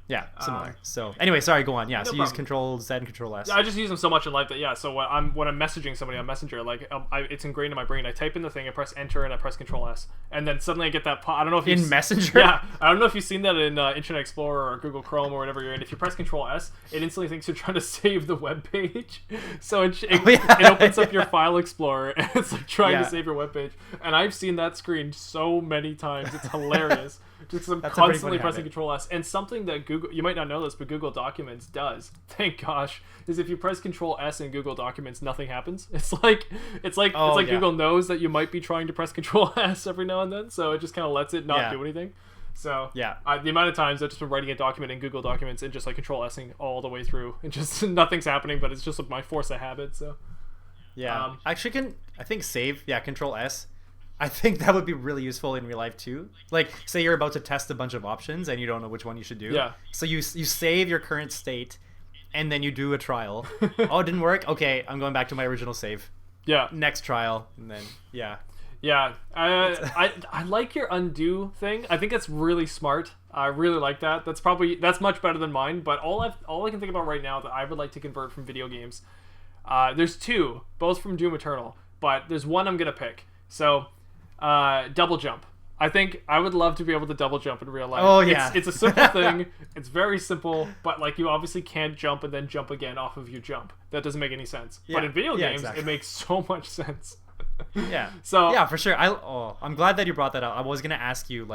B: Yeah, similar. So anyway, sorry, go on. Yeah,
A: no
B: so
A: problem.
B: Use Control Z and Control S.
A: I just use them so much in life that so when I'm messaging somebody on Messenger, like it's ingrained in my brain. I type in the thing, I press enter, and I press Control S, and then suddenly I get that. I don't know if
B: in Messenger.
A: Yeah, I don't know if you've seen that in Internet Explorer or Google Chrome or whatever you're in. If you press Control S, it instantly thinks you're trying to save the web page, so it opens up your File Explorer and it's like trying to save your web page. And I've seen that screen so many times. It's hilarious. Just because I'm constantly pressing Control S. And something that Google, you might not know this, but Google Documents does, thank gosh, is if you press Control S in Google Documents, nothing happens. It's like Google knows that you might be trying to press Control S every now and then, so it just kind of lets it not do anything. So the amount of times I've just been writing a document in Google Documents and just like Control S-ing all the way through, and just nothing's happening, but it's just my force of habit. So
B: I think save Control S. I think that would be really useful in real life too. Like, say you're about to test a bunch of options and you don't know which one you should do. Yeah. So you save your current state, and then you do a trial. Oh, it didn't work? Okay, I'm going back to my original save. Yeah. Next trial, and then Yeah, I like your undo thing. I think that's really smart. I really like that. That's much better than mine. But all I can think about right now that I would like to convert from video games. There's two, both from Doom Eternal, but there's one I'm gonna pick. So. Double jump. I think I would love to be able to double jump in real life. Oh yeah, it's a simple thing. It's very simple, but like you obviously can't jump and then jump again off of your jump. That doesn't make any sense. Yeah. But in video games, it makes so much sense. So for sure. I'm glad that you brought that up. I was gonna ask you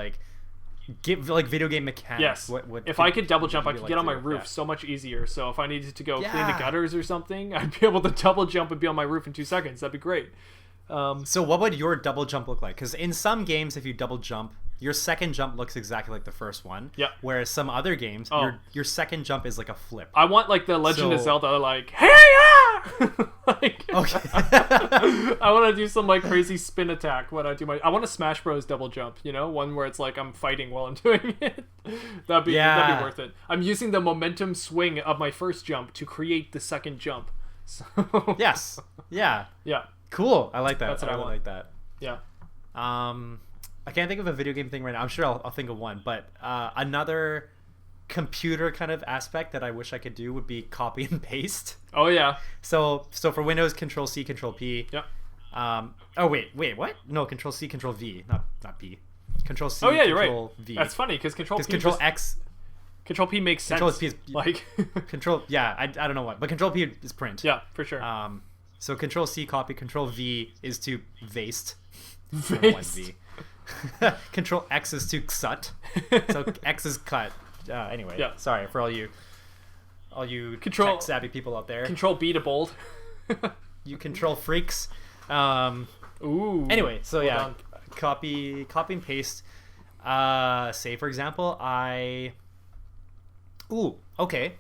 B: give video game mechanics.
A: Yes. If I could double jump, I could get on my roof so much easier. So if I needed to go clean the gutters or something, I'd be able to double jump and be on my roof in 2 seconds. That'd be great.
B: So what would your double jump look like? Because in some games, if you double jump, your second jump looks exactly like the first one. Yeah. Whereas some other games, your second jump is like a flip.
A: I want like the Legend of Zelda, like hey yeah. Okay. I want to do some like crazy spin attack when I do I want a Smash Bros double jump. You know, one where it's like I'm fighting while I'm doing it. That'd be worth it. I'm using the momentum swing of my first jump to create the second jump. So.
B: Yes. Yeah.
A: Yeah.
B: Cool. I like that.
A: That's what I
B: really
A: want.
B: like that.
A: Yeah.
B: I can't think of a video game thing right now. I'm sure I'll think of one, but another computer kind of aspect that I wish I could do would be copy and paste.
A: Oh yeah.
B: So for Windows, Control C, Control P.
A: Yeah.
B: Oh wait, what? No, Control C, Control V, not P. Control C.
A: Oh yeah, you're
B: Control
A: right.
B: V.
A: That's funny because Control
B: X.
A: Control P makes sense.
B: Control P is
A: like
B: Control. Yeah, I don't know what, but Control P is print.
A: Yeah, for sure.
B: So Control C copy, Control V is to vaste.
A: Vaste.
B: Control X is to cut. So X is cut. Anyway, sorry for all you tech savvy people out there.
A: Control B to bold.
B: You control freaks.
A: Ooh.
B: Anyway, so copy and paste. Say for example, okay,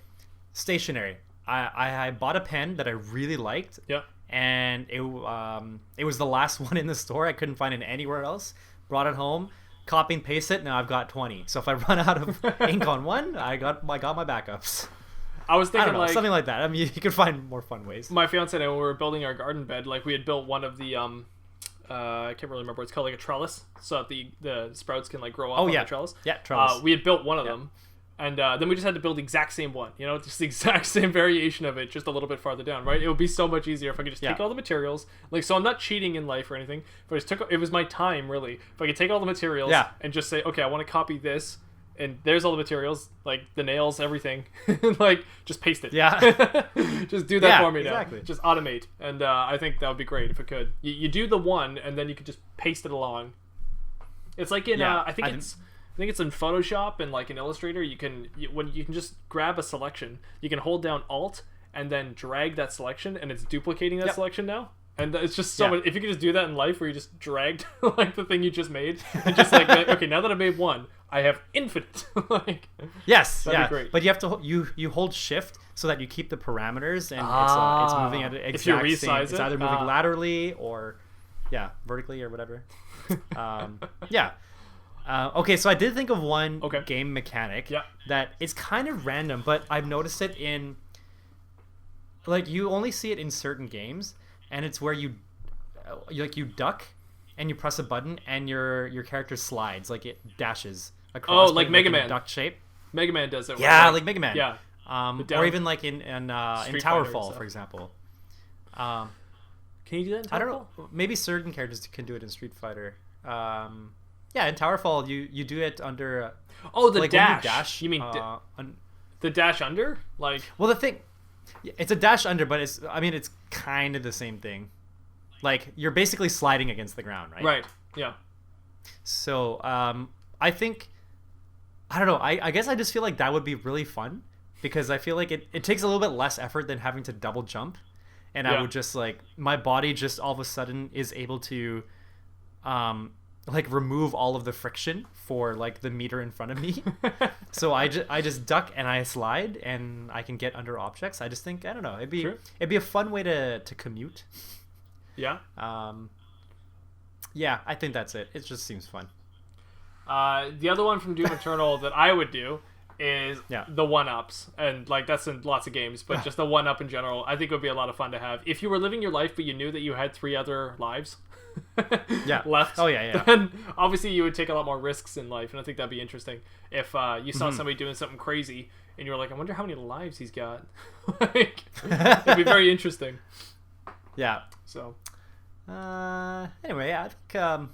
B: stationery. I bought a pen that I really liked.
A: Yeah.
B: And it was the last one in the store. I couldn't find it anywhere else. Brought it home, copy and paste it. Now I've got 20. So if I run out of ink on one, I got my backups.
A: I was thinking
B: something like that. I mean, you could find more fun ways.
A: My fiance and I, when we were building our garden bed, like we had built one of the I can't really remember. It's called like a trellis, so that the sprouts can like grow up on
B: yeah.
A: the trellis.
B: Yeah, trellis.
A: We had built one of them, and then we just had to build the exact same one. You know, just the exact same variation of it, just a little bit farther down. Right? It would be so much easier if I could just take all the materials. Like, so I'm not cheating in life or anything, but I just took. It was my time really. If I could take all the materials and just say, okay, I want to copy this. And there's all the materials, like the nails, everything. Like, just paste it.
B: Yeah.
A: Just do that for me now.
B: Exactly.
A: Just automate. And I think that would be great if it could. You do the one, and then you could just paste it along. It's like in I think it's in Photoshop and like in Illustrator. You can just grab a selection. You can hold down Alt and then drag that selection, and it's duplicating that selection now. And it's just so much. If you could just do that in life, where you just dragged like the thing you just made, and just like okay, now that I made one, I have infinite. Like,
B: yes,
A: that'd be great.
B: But you have to you hold shift so that you keep the parameters, and it's moving at an exact
A: if you resize
B: same. It's
A: it,
B: either moving laterally or vertically or whatever. Okay, so I did think of one game mechanic that is kind of random, but I've noticed it in like you only see it in certain games, and it's where you duck and you press a button and your character slides, like it dashes across.
A: Oh, like Mega Man.
B: Duck shape.
A: Mega Man does it.
B: Yeah, like Mega Man.
A: Yeah.
B: Or even like in Towerfall, for example.
A: Can you do that in Towerfall?
B: I don't know. Maybe certain characters can do it in Street Fighter. Yeah, in Towerfall you do it under.
A: The
B: like
A: dash.
B: You dash.
A: You mean the dash under? Like.
B: Well, the thing, it's a dash under, but it's kind of the same thing. Like, you're basically sliding against the ground, right?
A: Right. Yeah.
B: So, I think, I don't know. I guess I just feel like that would be really fun, because I feel like it takes a little bit less effort than having to double jump, and I would just like my body just all of a sudden is able to, like remove all of the friction for like the meter in front of me. So I just duck and I slide and I can get under objects. I just think, I don't know, it'd be a fun way to commute.
A: Yeah.
B: Yeah, I think that's it. It just seems fun.
A: The other one from Doom Eternal that I would do is the one-ups. And like that's in lots of games, but just the one-up in general, I think would be a lot of fun to have. If you were living your life but you knew that you had 3 other lives left.
B: Oh yeah.
A: Then obviously you would take a lot more risks in life, and I think that'd be interesting. If you saw somebody doing something crazy and you were like, I wonder how many lives he's got. Like, it'd be very interesting.
B: Yeah.
A: So
B: anyway, I think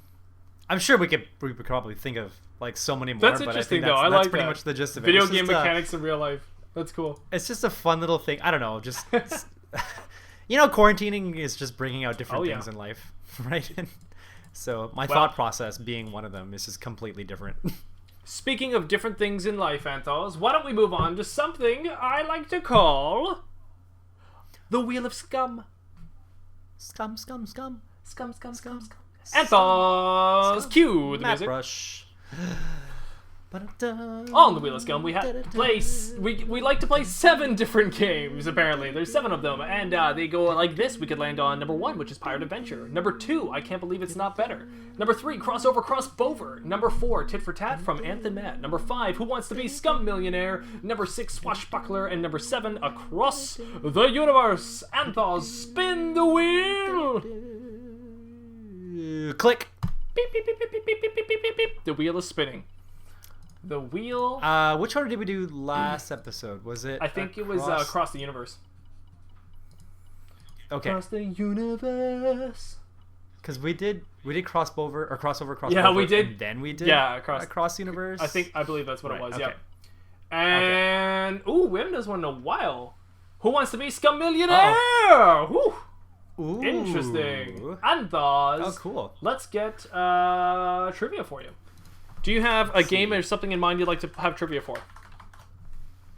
B: I'm sure we could probably think of like so many more.
A: That's
B: but
A: interesting,
B: I think
A: though.
B: that's pretty much the gist of it.
A: Video game mechanics in real life. That's cool.
B: It's just a fun little thing. I don't know, just quarantining is just bringing out different things in life, right? So my thought process being one of them is just completely different.
A: Speaking of different things in life, Anth0z, why don't we move on to something I like to call the Wheel of Scumm.
B: Scum.
A: Anth0z, cue the music.
B: MAttbrush.
A: On the Wheel of Scumm, we like to play 7 different games, apparently. There's 7 of them, and they go like this. We could land on number 1, which is Pirate Adventure. Number 2, I Can't Believe It's Not Better. Number 3, Crossover Crossbover. Number 4, Tit for Tat from Anth and Matt. Number 5, Who Wants to Be Scum Millionaire. Number 6, Swashbuckler. And number 7, Across the Universe. Anth0z, spin the wheel!
B: Click.
A: Beep, beep, beep, beep, beep, beep, beep, beep, beep, beep. The wheel is spinning. The wheel.
B: Which order did we do last episode? Was it?
A: I think it was Across the Universe.
B: Okay.
A: Across the universe.
B: Because we did crossover.
A: Yeah, we did.
B: And then we did. Across the Universe.
A: I believe that's what it was.
B: Okay.
A: Yeah. And we haven't done this one in a while. Who Wants to Be Scum Millionaire?
B: Ooh.
A: Interesting. Anth0z.
B: Oh, cool.
A: Let's get trivia for you. Do you have a game or something in mind you'd like to have trivia for?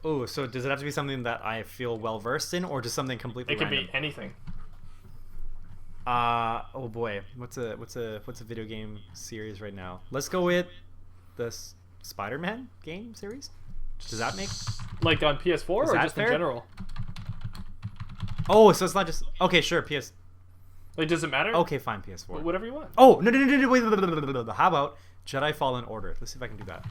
B: Oh, so does it have to be something that I feel well versed in, or just something completely
A: random? It
B: random?
A: Could be anything.
B: Oh boy, what's a video game series right now? Let's go with the Spider-Man game series. Does that make
A: like on PS4 or just fair? In general?
B: Oh, so it's not just okay. Sure, PS.
A: Like, does it matter?
B: Okay, fine, PS4.
A: Whatever you want.
B: Oh no! Wait. How about Jedi Fallen Order? Let's see if I can do that.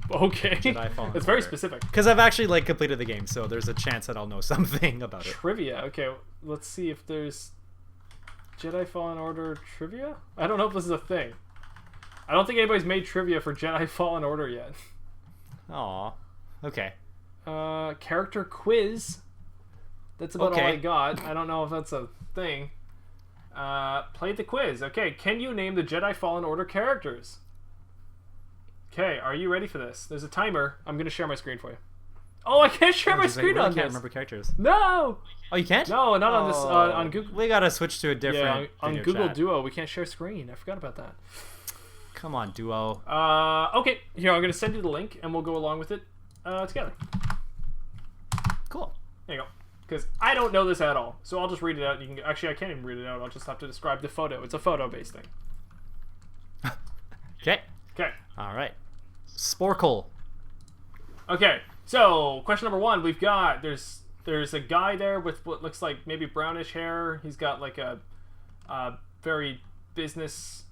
A: Okay.
B: Jedi Fallen Order.
A: It's very specific.
B: Because I've actually like completed the game, so there's a chance that I'll know something about it.
A: Trivia. Okay, let's see if there's. Jedi Fallen Order trivia? I don't know if this is a thing. I don't think anybody's made trivia for Jedi Fallen Order yet.
B: Aw. Okay.
A: Character quiz. That's about all I got. I don't know if that's a thing. Play the quiz. Okay, can you name the Jedi Fallen Order characters? Okay, are you ready for this? There's a timer. I'm going to share my screen for you. Oh, I can't share my screen on this. I can't
B: remember characters.
A: No!
B: Oh, you can't?
A: No, not on this. On Google.
B: We gotta switch to a different.
A: Yeah, on Google chat. Duo, we can't share screen. I forgot about that.
B: Come on, Duo.
A: Okay, here, I'm going to send you the link, and we'll go along with it together.
B: Cool.
A: There you go. Because I don't know this at all, so I'll just read it out. You can actually, I can't even read it out. I'll just have to describe the photo. It's a photo-based thing.
B: Okay.
A: Okay.
B: All right. Sporkle.
A: Okay. So question number 1, we've got there's a guy there with what looks like maybe brownish hair. He's got like a very business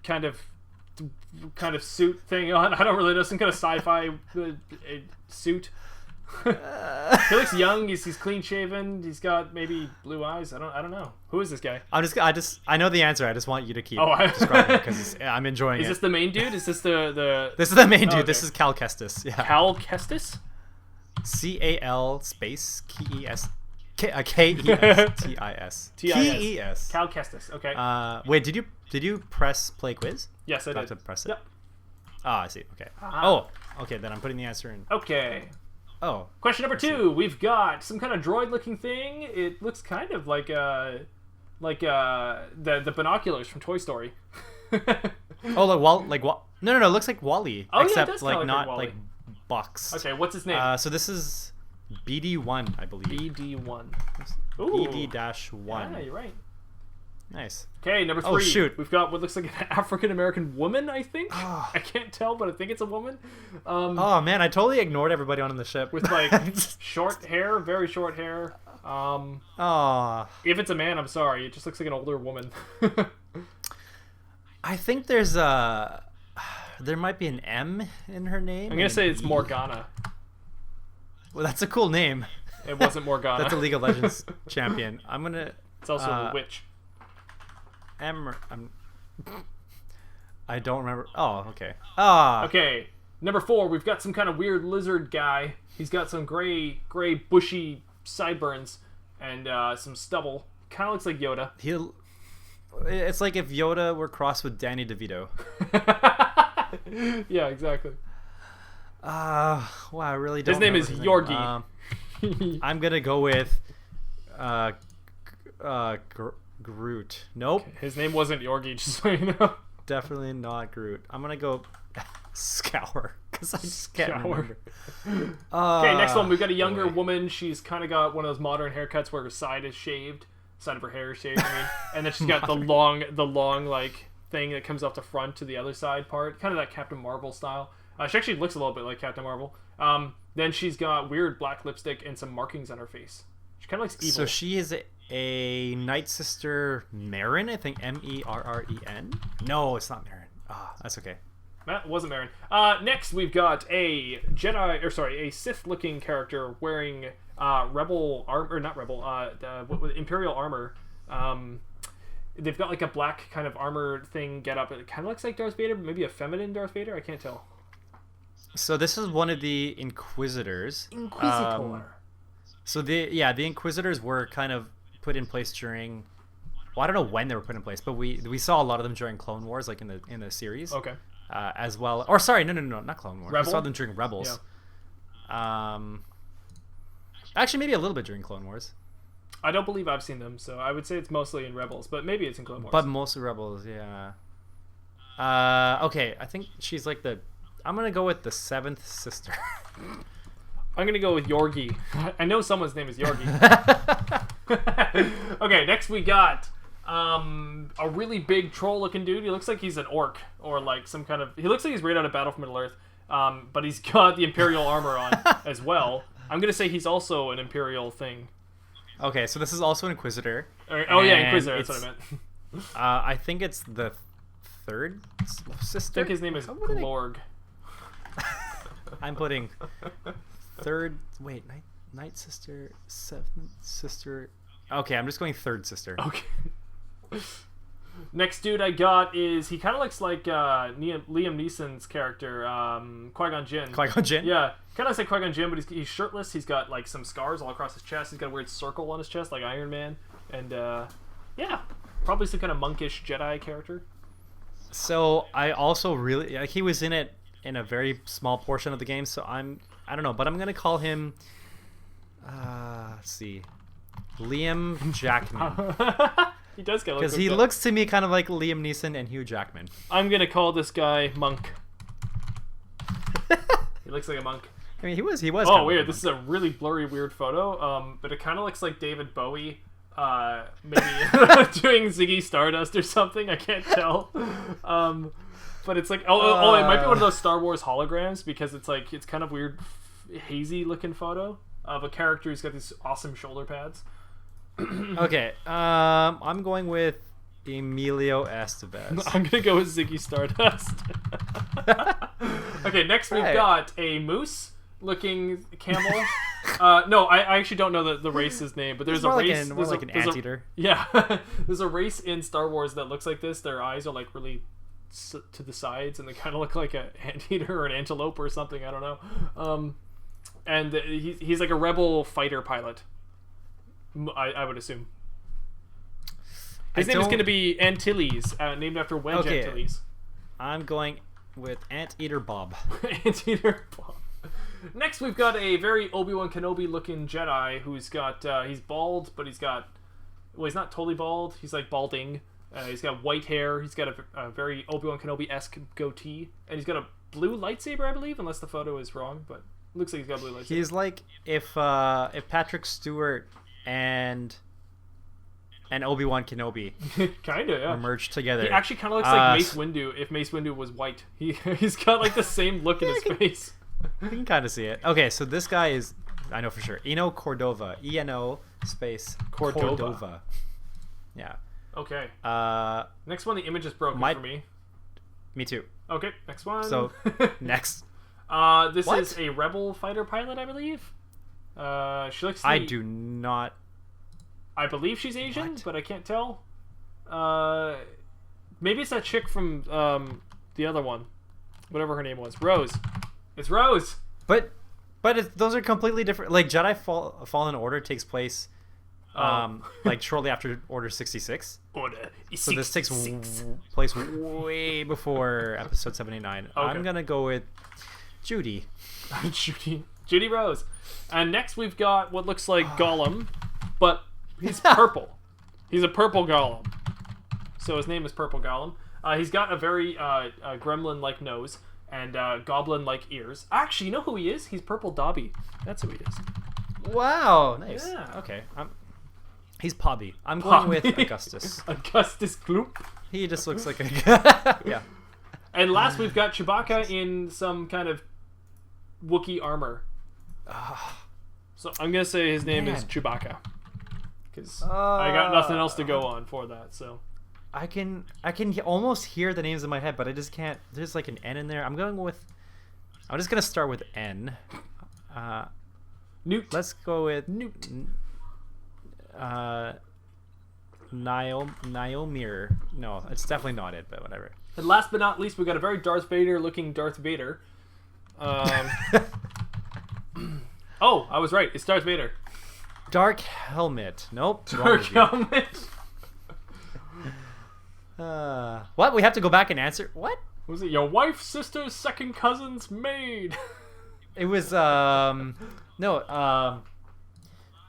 A: kind of suit thing on. I don't really know, some kind of sci-fi suit. He looks young. He's clean shaven. He's got maybe blue eyes. I don't know. Who is this guy?
B: I know the answer. I just want you to keep describing it because I'm enjoying it.
A: Is this the main dude? Is this the?
B: This is the main dude.
A: Okay.
B: This is Cal Kestis. Yeah.
A: Cal Kestis.
B: CAL space KES KESTIS. KES.
A: Cal Kestis. Okay.
B: Wait, did you press play quiz?
A: Yes, I did.
B: To press it.
A: Yep.
B: Ah, I see. Okay. Oh, okay. Then I'm putting the answer in.
A: Okay.
B: Oh.
A: Question number 2. We've got some kind of droid-looking thing. It looks kind of like the binoculars from Toy Story.
B: Oh, no. It looks like Wally.
A: Oh,
B: except
A: yeah, it does
B: like
A: kinda
B: not
A: Wally.
B: like boxed.
A: Okay, what's his name?
B: So this is BD1, I believe.
A: BD1.
B: BD-1.
A: Yeah, you're right.
B: Nice.
A: Okay, number 3.
B: Oh, shoot.
A: We've got what looks like an African-American woman, I think. I can't tell, but I think it's a woman.
B: Oh, man, I totally ignored everybody on the ship.
A: With, like, short hair, very short hair. If it's a man, I'm sorry. It just looks like an older woman.
B: I think there might be an M in her name.
A: I'm going to say it's Morgana.
B: Well, that's a cool name.
A: It wasn't Morgana.
B: That's a League of Legends champion. I'm going to...
A: It's also a witch.
B: I don't remember. Oh, okay.
A: Okay, number 4. We've got some kind of weird lizard guy. He's got some gray, bushy sideburns and some stubble. Kind of looks like Yoda.
B: It's like if Yoda were crossed with Danny DeVito.
A: Yeah, exactly.
B: Wow, I really don't.
A: His name is Yorgi.
B: I'm gonna go with Groot. Nope.
A: Okay, his name wasn't Yorgi, just so you know.
B: Definitely not Groot. I'm gonna go Scour because I just can't remember.
A: Okay, next one. We've got a younger woman. She's kind of got one of those modern haircuts where her side is shaved, side of her hair is shaved. I mean, and then she's got the long like thing that comes off the front to the other side part, kind of that Captain Marvel style. She actually looks a little bit like Captain Marvel. Then she's got weird black lipstick and some markings on her face. She kind of looks evil.
B: So she is a Night Sister Merrin, I think. Merren? No, it's not Merrin. That's okay.
A: That wasn't Merrin. Next, we've got a Sith-looking character wearing Rebel armor, not Rebel, Imperial armor. They've got like a black kind of armor thing get up. It kind of looks like Darth Vader, but maybe a feminine Darth Vader. I can't tell.
B: So this is one of the Inquisitors. So the Inquisitors were kind of put in place during. Well, I don't know when they were put in place, but we saw a lot of them during Clone Wars, like in the series.
A: Okay.
B: As well, or sorry, no, not Clone Wars.
A: Rebel?
B: We saw them during Rebels. Yeah. Actually, maybe a little bit during Clone Wars.
A: I don't believe I've seen them, so I would say it's mostly in Rebels, but maybe it's in Clone Wars.
B: But mostly Rebels, yeah. Okay, I think she's like I'm gonna go with the 7th sister.
A: I'm gonna go with Yorgi. I know someone's name is Yorgi. Okay, next we got a really big troll-looking dude. He looks like he's an orc or like some kind of. He looks like he's right out of Battle for Middle Earth. But he's got the Imperial armor on as well. I'm gonna say he's also an Imperial thing.
B: Okay, so this is also an Inquisitor.
A: Oh yeah, Inquisitor. That's what I meant.
B: I think it's the 3rd sister.
A: I think his name is Glorg.
B: I'm putting 3rd. Wait, Night Sister, 7th sister. Okay, I'm just going 3rd sister.
A: Okay. Next dude I got is, he kind of looks like Liam Neeson's character, Qui-Gon Jinn.
B: Qui-Gon Jinn?
A: Yeah, kind of looks like Qui-Gon Jinn, but he's shirtless. He's got like some scars all across his chest. He's got a weird circle on his chest, like Iron Man. And yeah, probably some kind of monkish Jedi character.
B: So I also really, like, he was in it in a very small portion of the game, so I don't know, but I'm gonna call him, let's see, Liam Jackman.
A: He does get,
B: because he looks to me kind of like Liam Neeson and Hugh Jackman.
A: I'm gonna call this guy Monk. He looks like a monk.
B: I mean, he was.
A: Oh, weird! This is a really blurry, weird photo. But it kind of looks like David Bowie, maybe doing Ziggy Stardust or something. I can't tell. But it's like, it might be one of those Star Wars holograms, because it's like, it's kind of weird, hazy looking photo of a character who's got these awesome shoulder pads.
B: Okay, I'm going with Emilio Estevez.
A: I'm gonna go with Ziggy Stardust. Okay, next we've got a moose-looking camel. No, I actually don't know the race's name, but there's a race.
B: More like an anteater.
A: Yeah, there's a race in Star Wars that looks like this. Their eyes are like really to the sides, and they kind of look like an anteater or an antelope or something. I don't know. And he's like a rebel fighter pilot. I would assume. His name is going to be Antilles, named after Wedge Antilles.
B: I'm going with Anteater Bob.
A: Anteater Bob. Next, we've got a very Obi-Wan Kenobi looking Jedi who's got, he's bald, but he's got, well, he's not totally bald. He's like balding. He's got white hair. He's got a very Obi-Wan Kenobi-esque goatee. And he's got a blue lightsaber, I believe, unless the photo is wrong, but it looks like he's got a blue lightsaber.
B: He's like if Patrick Stewart and Obi-Wan Kenobi
A: kind of, yeah,
B: merged together.
A: He actually kind of looks like Mace Windu if Mace Windu was white. He's got like the same look in his face.
B: You can kind of see it. Okay, so this guy is, I know for sure, Eno Cordova. ENO space Cordova. Yeah.
A: Okay. Next one, the image is broken for me.
B: Me too.
A: Okay, next one.
B: So, next.
A: This is a rebel fighter pilot, I believe. She looks.
B: I do not.
A: I believe she's Asian, but I can't tell. Maybe it's that chick from the other one, whatever her name was. Rose. It's Rose.
B: But those are completely different. Like Jedi Fallen Order takes place, like shortly after Order 66.
A: Order.
B: So this takes place way before Episode 79. Okay. I'm gonna go with Judy.
A: Judy Rose. And next we've got what looks like Gollum, but he's purple. He's a purple Gollum. So his name is Purple Gollum. He's got a very gremlin-like nose and goblin-like ears. Actually, you know who he is? He's Purple Dobby. That's who he is.
B: Wow, nice.
A: Yeah.
B: Okay. He's Pobby. I'm going with Augustus.
A: Augustus Gloop.
B: He just looks like a... Yeah.
A: And last we've got Chewbacca in some kind of Wookiee armor. So I'm gonna say his name is Chewbacca, because I got nothing else to go on for that. So
B: I can almost hear the names in my head, but I just can't. There's like an N in there. I'm just gonna start with N.
A: Newt.
B: Let's go with
A: Newt.
B: Niomir. No, it's definitely not it, but whatever.
A: And last but not least, we've got a very Darth Vader looking Darth Vader. Oh, I was right. It's Darth Vader.
B: Dark Helmet. Nope.
A: Dark Helmet.
B: What? We have to go back and answer? What?
A: Was it your wife, sister, second cousin's maid?
B: It was I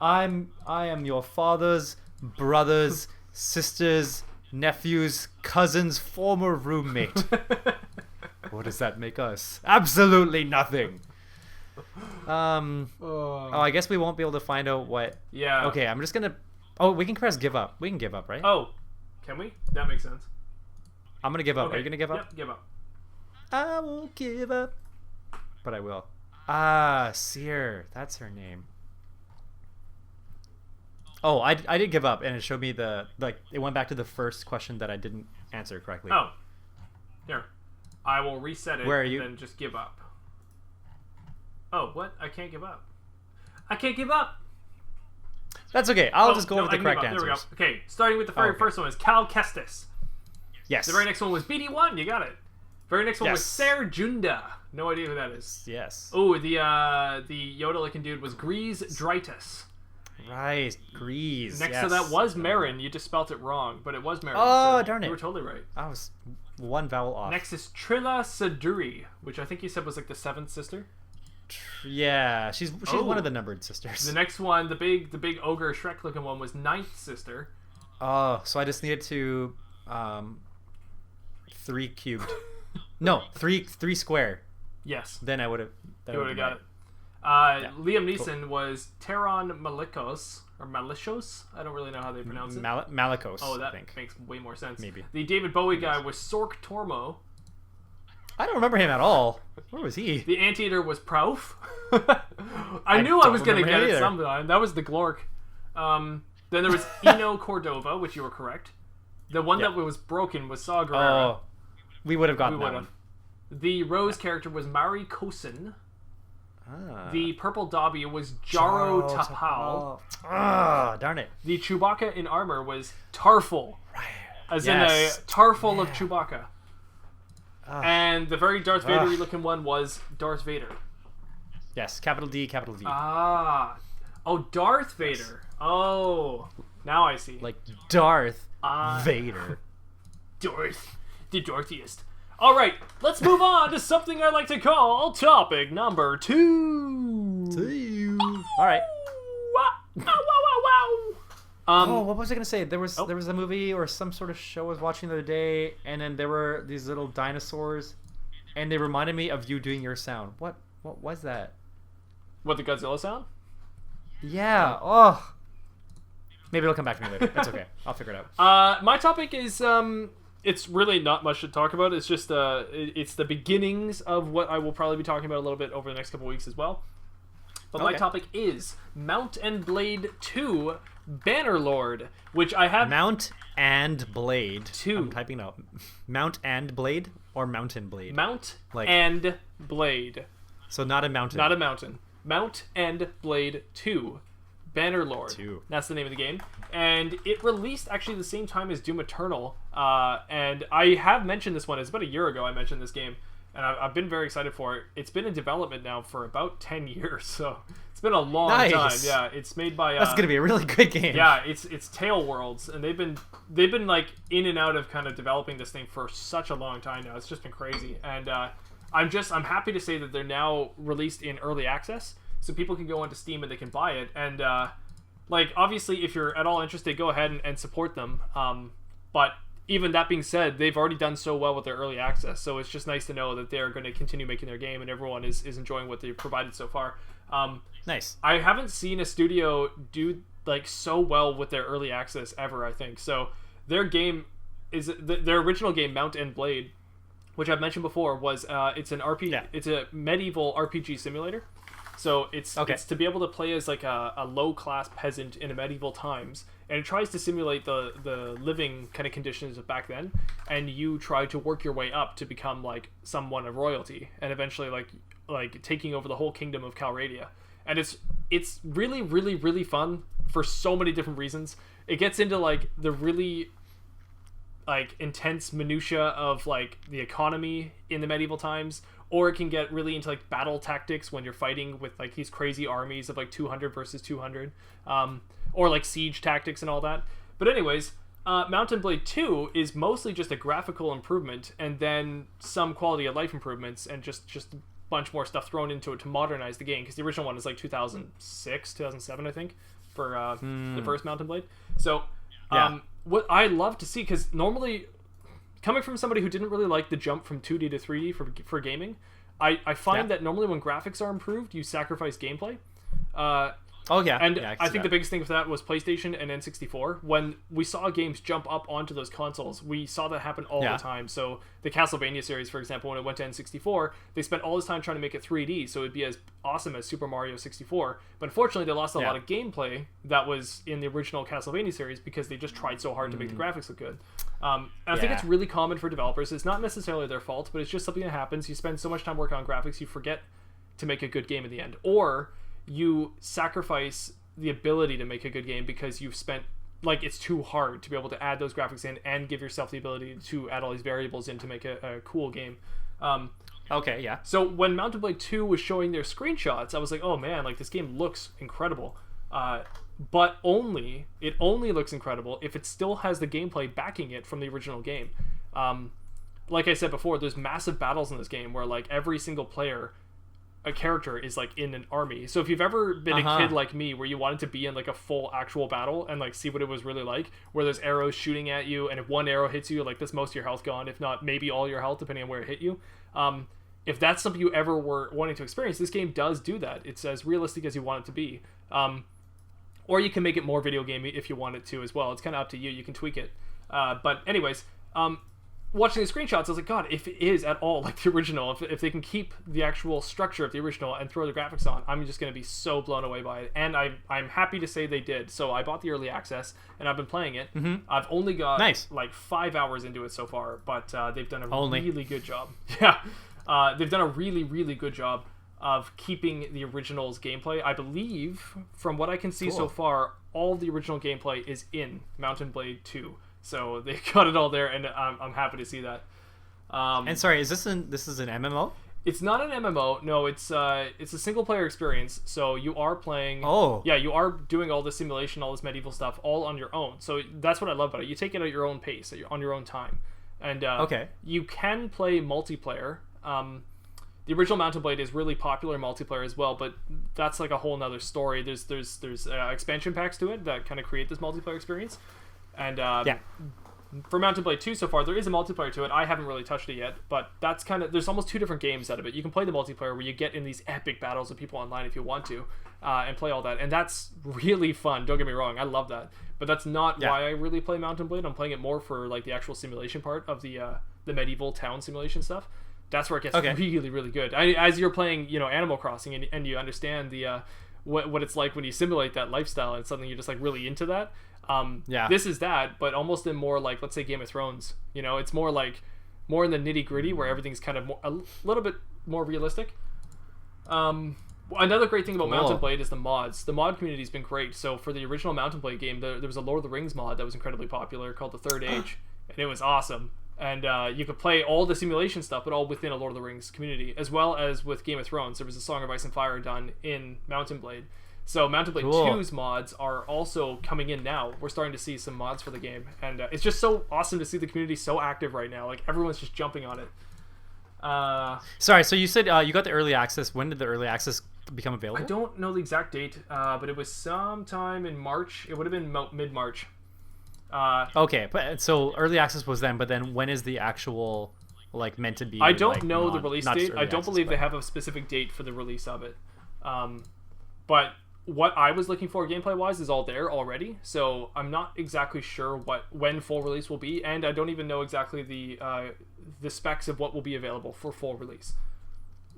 B: am your father's brother's sister's nephew's cousin's former roommate. What does that make us? Absolutely nothing. I guess we won't be able to find out what.
A: Yeah.
B: Okay, I'm just gonna. Oh, we can press give up. We can give up, right?
A: Oh, can we? That makes sense.
B: I'm gonna give up.
A: Okay.
B: Are you gonna give up?
A: Yep, give up.
B: I won't give up, but I will. Seer. That's her name. Oh, I did give up, and it showed me it went back to the first question that I didn't answer correctly.
A: Oh. Here. I will reset it.
B: Where are you?
A: And then just give up. Oh, what? I can't give up. I can't give up.
B: That's okay. I'll just go with the
A: I can
B: correct
A: give up. There we
B: answers.
A: go. Okay, starting with the very first one is Cal Kestis.
B: Yes.
A: The very next one was BD1. You got it. Very next one was
B: Yes.
A: Ser Junda. No idea who that is.
B: Yes.
A: Oh, the Yoda-looking dude was Grease Dritus.
B: Right. Grease.
A: Next
B: yes.
A: to that was Marin. You just spelt it wrong, but it was Marin.
B: Oh,
A: so
B: darn it.
A: You were totally right.
B: I was one vowel off.
A: Next is Trilla Saduri, which I think you said was like the seventh sister.
B: Yeah, she's one of the numbered sisters.
A: The next one, the big ogre Shrek looking one, was ninth sister.
B: Oh, so I just needed to 3 cubed. No, three square.
A: Yes.
B: Then I would have.
A: You would have got it. Liam Neeson was Teron Malikos or Malicious. I don't really know how they pronounce it.
B: Malikos.
A: Oh, that
B: I think.
A: makes way more sense.
B: Maybe.
A: The David Bowie guy was Sork Tormo.
B: I don't remember him at all. Where was he?
A: The Anteater was Prouf. I knew I was going to get it sometime. That was the Glork. Then there was Eno Cordova, which you were correct. The one that was broken was Saw Gerrera.
B: Oh, we would have gotten that one.
A: The Rose character was Mari Kosin.
B: Ah.
A: The Purple Dobby was Jaro Tapal.
B: Ah, darn it.
A: The Chewbacca in armor was Tarful.
B: Right.
A: As in a Tarful of Chewbacca. And the very Darth Vader-y looking one was Darth Vader.
B: Yes, capital D, capital V.
A: Ah. Oh, Darth Vader. Oh. Now I see.
B: Like Darth Vader.
A: Darth. The Dorthiest. Alright, let's move on to something I like to call topic number 2.
B: Alright.
A: Wow.
B: What was I gonna say? There was a movie or some sort of show I was watching the other day, and then there were these little dinosaurs, and they reminded me of you doing your sound. What was that?
A: What, the Godzilla sound?
B: Yeah. Oh. Maybe it'll come back to me later. That's okay. I'll figure it out.
A: My topic is it's really not much to talk about. It's just it's the beginnings of what I will probably be talking about a little bit over the next couple weeks as well. But my topic is Mount and Blade II Bannerlord, which I have...
B: Mount and Blade.
A: 2.
B: I'm typing out. Mount and Blade or Mountain Blade?
A: Mount and Blade.
B: So not a mountain.
A: Not a mountain. Mount and Blade 2 Bannerlord.
B: 2.
A: That's the name of the game. And it released actually the same time as Doom Eternal. And I have mentioned this one. It's about a year ago I mentioned this game. And I've been very excited for it. It's been in development now for about 10 years, so it's been a long time. Yeah, it's made by...
B: That's gonna be a really good game.
A: Yeah, it's TaleWorlds, and they've been like in and out of kind of developing this thing for such a long time now. It's just been crazy, and I'm happy to say that they're now released in early access, so people can go onto Steam and they can buy it. And like obviously, if you're at all interested, go ahead and support them. But even that being said, they've already done so well with their early access, so it's just nice to know that they're going to continue making their game, and everyone is enjoying what they've provided so far.
B: Nice.
A: I haven't seen a studio do like so well with their early access ever, I think. So their game is their original game, Mount and Blade, which I've mentioned before, was it's an RPG. Yeah. It's a medieval RPG simulator. So it's to be able to play as like a low class peasant in a medieval times, and it tries to simulate the living kind of conditions of back then, and you try to work your way up to become like someone of royalty, and eventually like taking over the whole kingdom of Calradia. And it's really, really, really fun for so many different reasons. It gets into like the really like intense minutia of like the economy in the medieval times, or it can get really into like battle tactics when you're fighting with like these crazy armies of like 200 versus 200, or like siege tactics and all that. But anyways, Mount and Blade 2 is mostly just a graphical improvement, and then some quality of life improvements, and just a bunch more stuff thrown into it to modernize the game, because the original one is like 2006, 2007, I think, for the first Mount and Blade. So what I love to see, because normally, coming from somebody who didn't really like the jump from 2D to 3D for gaming, I find that normally when graphics are improved, you sacrifice gameplay. And I think the biggest thing with that was PlayStation and N64. When we saw games jump up onto those consoles, we saw that happen all the time. So the Castlevania series, for example, when it went to N64, they spent all this time trying to make it 3D, so it'd be as awesome as Super Mario 64. But unfortunately, they lost a lot of gameplay that was in the original Castlevania series because they just tried so hard to make the graphics look good. And I think it's really common for developers. It's not necessarily their fault, but it's just something that happens. You spend so much time working on graphics, you forget to make a good game in the end. Or you sacrifice the ability to make a good game because you've spent, like, it's too hard to be able to add those graphics in and give yourself the ability to add all these variables in to make a cool game.
B: Okay, yeah.
A: So when Mount & Blade 2 was showing their screenshots, I was like, oh man, like, this game looks incredible. But it only looks incredible if it still has the gameplay backing it from the original game. Like I said before, there's massive battles in this game where, like, every single player, a character is, like, in an army. So if you've ever been a kid like me where you wanted to be in, like, a full actual battle and, like, see what it was really like, where there's arrows shooting at you, and if one arrow hits you, like, that's most of your health gone, if not maybe all your health depending on where it hit you. If that's something you ever were wanting to experience, this game does do that. It's as realistic as you want it to be. Or you can make it more video gamey if you want it to as well. It's kind of up to you. You can tweak it. But anyways, watching the screenshots, I was like, God, if it is at all like the original, if they can keep the actual structure of the original and throw the graphics on, I'm just going to be so blown away by it. And I'm happy to say they did. So I bought the early access, and I've been playing it. I've only got like 5 hours into it so far, but they've done a really good job. Yeah, they've done a really, really good job of keeping the original's gameplay. I believe, from what I can see so far, all the original gameplay is in Mount & Blade 2. So they got it all there, and I'm happy to see that.
B: And sorry, this is an MMO?
A: It's not an MMO. No, it's a single player experience. So you are playing.
B: Oh.
A: Yeah, you are doing all this simulation, all this medieval stuff, all on your own. So that's what I love about it. You take it at your own pace, on your own time, and you can play multiplayer. The original Mount & Blade is really popular multiplayer as well, but that's like a whole nother story. There's expansion packs to it that kind of create this multiplayer experience. And for Mount & Blade 2 so far, there is a multiplayer to it. I haven't really touched it yet, but that's kind of, there's almost 2 different games out of it. You can play the multiplayer where you get in these epic battles with people online if you want to, and play all that, and that's really fun. Don't get me wrong, I love that, but that's not why I really play Mount & Blade. I'm playing it more for like the actual simulation part of the medieval town simulation stuff. That's where it gets really, really good. As you're playing, Animal Crossing, and you understand the what it's like when you simulate that lifestyle, and something you're just like really into that. This is that, but almost in more like, let's say, Game of Thrones. It's more like more in the nitty gritty where everything's kind of a little bit more realistic. Another great thing about Mount & Blade is the mods. The mod community's been great. So for the original Mount & Blade game, there was a Lord of the Rings mod that was incredibly popular called The Third Age, and it was awesome. And you could play all the simulation stuff, but all within a Lord of the Rings community, as well as with Game of Thrones. There was a Song of Ice and Fire done in Mount & Blade. So Mount & Blade 2's mods are also coming in now. We're starting to see some mods for the game, and it's just so awesome to see the community so active right now. Like, everyone's just jumping on it.
B: Sorry, so you said you got the early access. When did the early access become available?
A: I don't know the exact date, but it was sometime in March. It would have been mid-March.
B: Okay, but so early access was then, but then when is the actual, like, meant to be?
A: I don't know the release date. I don't believe they have a specific date for the release of it. But what I was looking for gameplay wise is all there already, so I'm not exactly sure when full release will be, and I don't even know exactly the specs of what will be available for full release.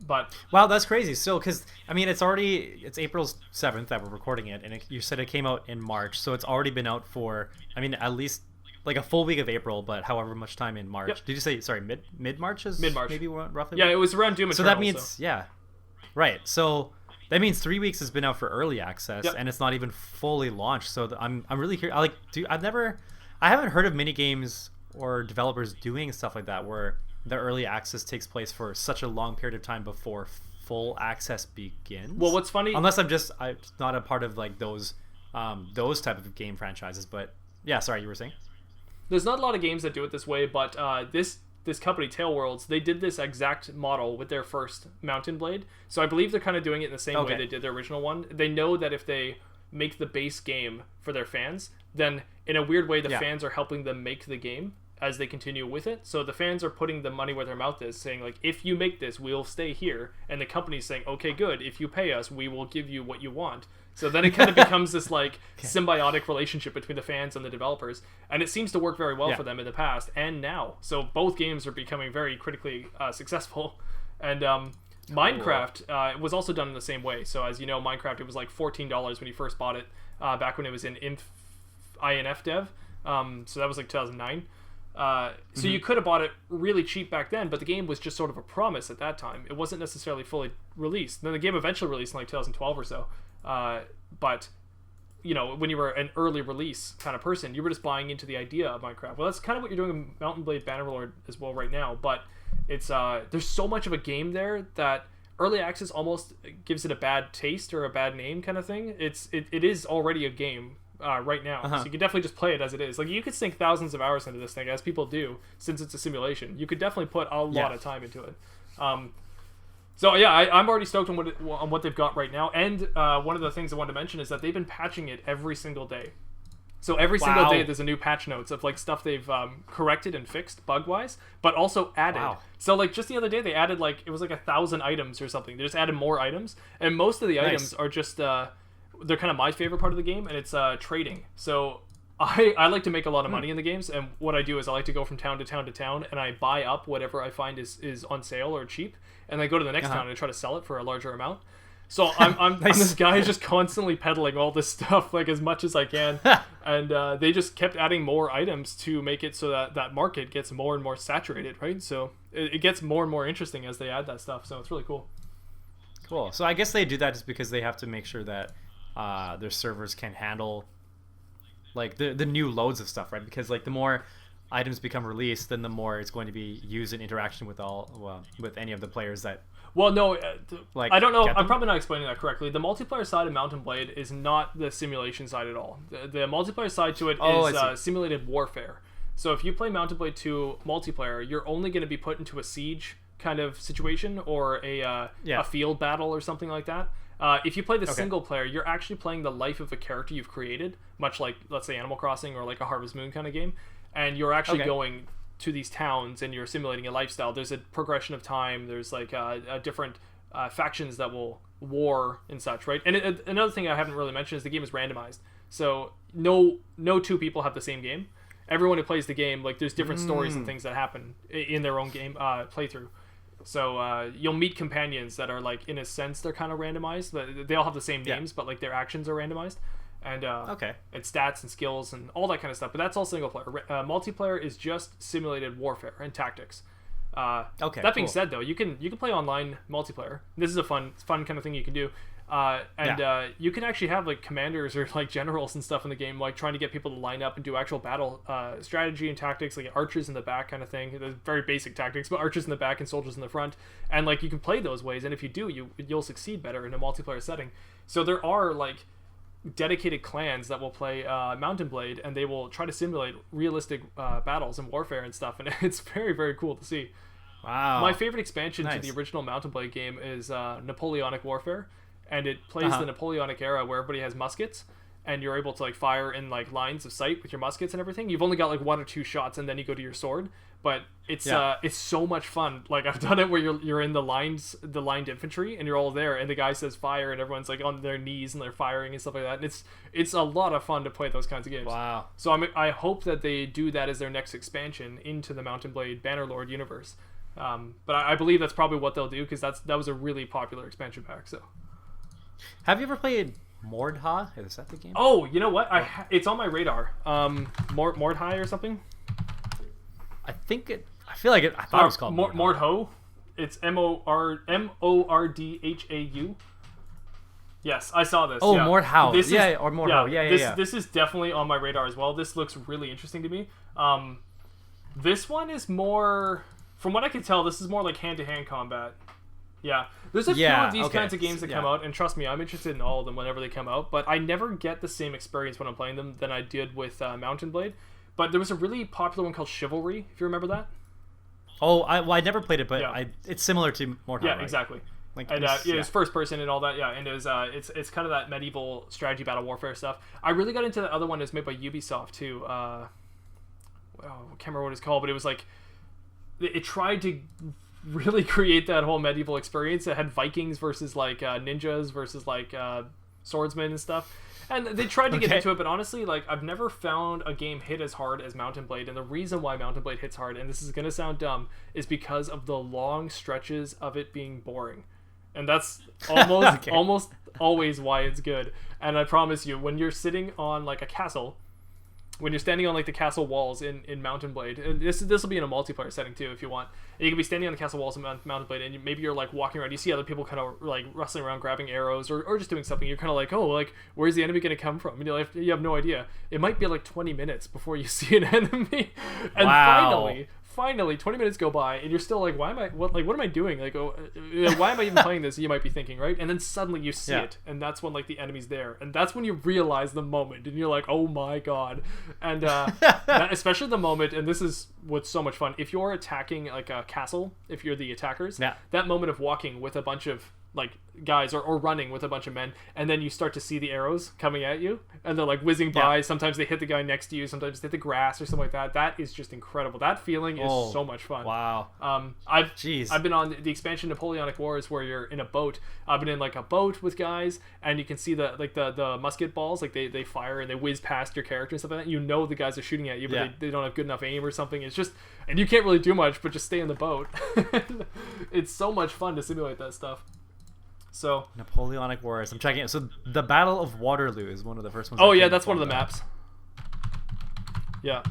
A: But
B: wow, that's crazy. So, because I mean, it's April 7th that we're recording it, and you said it came out in March, so it's already been out for, I mean, at least like a full week of April, but however much time in March. Yep. Did you say, sorry, mid-March is
A: mid-March
B: maybe roughly?
A: Yeah, it was around Doom Eternal.
B: So that means right. So that means 3 weeks has been out for early access, and it's not even fully launched. So I'm really curious. I haven't heard of mini games or developers doing stuff like that where the early access takes place for such a long period of time before full access begins.
A: Well, what's funny,
B: unless I'm not a part of like those type of game franchises, but yeah, sorry, you were saying?
A: There's not a lot of games that do it this way, but this company, TaleWorld, they did this exact model with their first Mount & Blade. So I believe they're kind of doing it in the same way they did their original one. They know that if they make the base game for their fans, then in a weird way the fans are helping them make the game as they continue with it. So the fans are putting the money where their mouth is, saying like, if you make this, we'll stay here. And the company's saying, okay, good, if you pay us, we will give you what you want. So then it kind of becomes this like symbiotic relationship between the fans and the developers, and it seems to work very well for them in the past and now. So both games are becoming very critically successful. And Minecraft was also done in the same way. So as you know, Minecraft, it was like $14 when you first bought it, back when it was in INF dev. So that was like 2009. So you could have bought it really cheap back then, but the game was just sort of a promise at that time. It wasn't necessarily fully released. Then the game eventually released in like 2012 or so. But when you were an early release kind of person, you were just buying into the idea of Minecraft. Well, that's kind of what you're doing in Mount & Blade Bannerlord as well right now, but it's there's so much of a game there that early access almost gives it a bad taste or a bad name kind of thing. It is already a game right now, so you can definitely just play it as it is. Like, you could sink thousands of hours into this thing, as people do, since it's a simulation. You could definitely put a lot of time into it. So yeah, I'm already stoked on what they've got right now. And one of the things I wanted to mention is that they've been patching it every single day. So every single day there's a new patch notes of like stuff they've corrected and fixed bug-wise, but also added. Wow. So like just the other day they added it was like 1,000 items or something. They just added more items, and most of the items are just they're kind of my favorite part of the game, and it's trading. So I like to make a lot of money in the games, and what I do is I like to go from town to town to town, and I buy up whatever I find is on sale or cheap, and I go to the next town and try to sell it for a larger amount. So I'm this guy is just constantly peddling all this stuff like as much as I can, and they just kept adding more items to make it so that market gets more and more saturated, right? So it gets more and more interesting as they add that stuff. So it's really cool.
B: Cool. So I guess they do that just because they have to make sure that their servers can handle like the new loads of stuff, right? Because like the more items become released, then the more it's going to be used in interaction with with any of the players that.
A: Well, no, I don't know. I'm probably not explaining that correctly. The multiplayer side of Mount & Blade is not the simulation side at all. The multiplayer side to it is simulated warfare. So if you play Mount & Blade 2 multiplayer, you're only going to be put into a siege kind of situation or a field battle or something like that. If you play the single player, you're actually playing the life of a character you've created, much like, let's say, Animal Crossing or like a Harvest Moon kind of game. And you're actually going to these towns and you're simulating a lifestyle. There's a progression of time. There's like different factions that will war and such, right? And another thing I haven't really mentioned is the game is randomized. So no two people have the same game. Everyone who plays the game, like, there's different stories and things that happen in their own game playthrough. So you'll meet companions that are like, in a sense, they're kind of randomized, but they all have the same names, but like their actions are randomized. And it's stats and skills and all that kind of stuff, but that's all single player. Multiplayer is just simulated warfare and tactics. That being said, though, you can play online multiplayer. This is a fun kind of thing you can do. You can actually have like commanders or like generals and stuff in the game, like trying to get people to line up and do actual battle strategy and tactics, like archers in the back kind of thing. There's very basic tactics, but archers in the back and soldiers in the front, and like you can play those ways, and if you do, you'll succeed better in a multiplayer setting. So there are like dedicated clans that will play Mount & Blade, and they will try to simulate realistic battles and warfare and stuff, and it's very, very cool to see.
B: Wow.
A: My favorite expansion to the original Mount & Blade game is Napoleonic Warfare, and it plays the Napoleonic era where everybody has muskets, and you're able to like fire in like lines of sight with your muskets and everything. You've only got like 1 or 2 shots, and then you go to your sword. But it's so much fun. Like, I've done it where you're in the lined infantry, and you're all there, and the guy says fire, and everyone's like on their knees and they're firing and stuff like that. And it's a lot of fun to play those kinds of games.
B: Wow.
A: So I hope that they do that as their next expansion into the Mount & Blade Bannerlord universe. But I believe that's probably what they'll do, because that was a really popular expansion pack. So, have
B: you ever played Mordha? Is that the game?
A: Oh, you know what? It's on my radar. Mordha or something. I
B: feel like it. I thought it was called
A: Mordho. It's Mordhau. Yes, I saw this.
B: Oh, yeah. Mordhau. Or Mordhau. Yeah.
A: This is definitely on my radar as well. This looks really interesting to me. This one is more, from what I can tell, this is more like hand-to-hand combat. Yeah. There's a few of these kinds of games that come out, and trust me, I'm interested in all of them whenever they come out, but I never get the same experience when I'm playing them than I did with Mount & Blade. But there was a really popular one called Chivalry, if you remember that.
B: Oh, I never played it, but it's similar to Mordhau.
A: Yeah,
B: right?
A: Exactly. Like, and it's first person and all that. Yeah, and it was it's kind of that medieval strategy battle warfare stuff. I really got into the other one that's made by Ubisoft too. I can't remember what it's called, but it was like it tried to really create that whole medieval experience. It had Vikings versus like ninjas versus like swordsmen and stuff. And they tried to get into it, but honestly, like, I've never found a game hit as hard as Mount & Blade. And the reason why Mount & Blade hits hard, and this is going to sound dumb, is because of the long stretches of it being boring. And that's almost almost always why it's good. And I promise you, when you're sitting on like a castle when you're standing on like the castle walls in Mountain Blade, and this will be in a multiplayer setting too if you want. And you can be standing on the castle walls in Mountain Blade, and maybe you're like walking around. You see other people kind of like rustling around, grabbing arrows, or just doing something. You're kind of like, oh, like where's the enemy going to come from? And you have no idea. It might be like 20 minutes before you see an enemy, and finally 20 minutes go by and you're still like, what am I doing, like, why am I even playing this? You might be thinking, right? And then suddenly you see it, and that's when like the enemy's there, and that's when you realize the moment, and you're like, oh my god. And that, especially the moment, and this is what's so much fun, if you're attacking like a castle, if you're the attackers, that moment of walking with a bunch of like guys or running with a bunch of men, and then you start to see the arrows coming at you, and they're like whizzing by. Sometimes they hit the guy next to you, sometimes they hit the grass or something like that. That is just incredible. That feeling is so much fun.
B: Wow.
A: I've been on the expansion Napoleonic Wars where you're in a boat. I've been in like a boat with guys, and you can see the musket balls, like they fire and they whiz past your character and stuff like that. You know the guys are shooting at you, but they don't have good enough aim or something. It's just, and you can't really do much but just stay in the boat. It's so much fun to simulate that stuff. So
B: Napoleonic Wars, I'm checking it. So the Battle of Waterloo is one of the first ones.
A: Oh yeah, that's one of the maps. Yeah.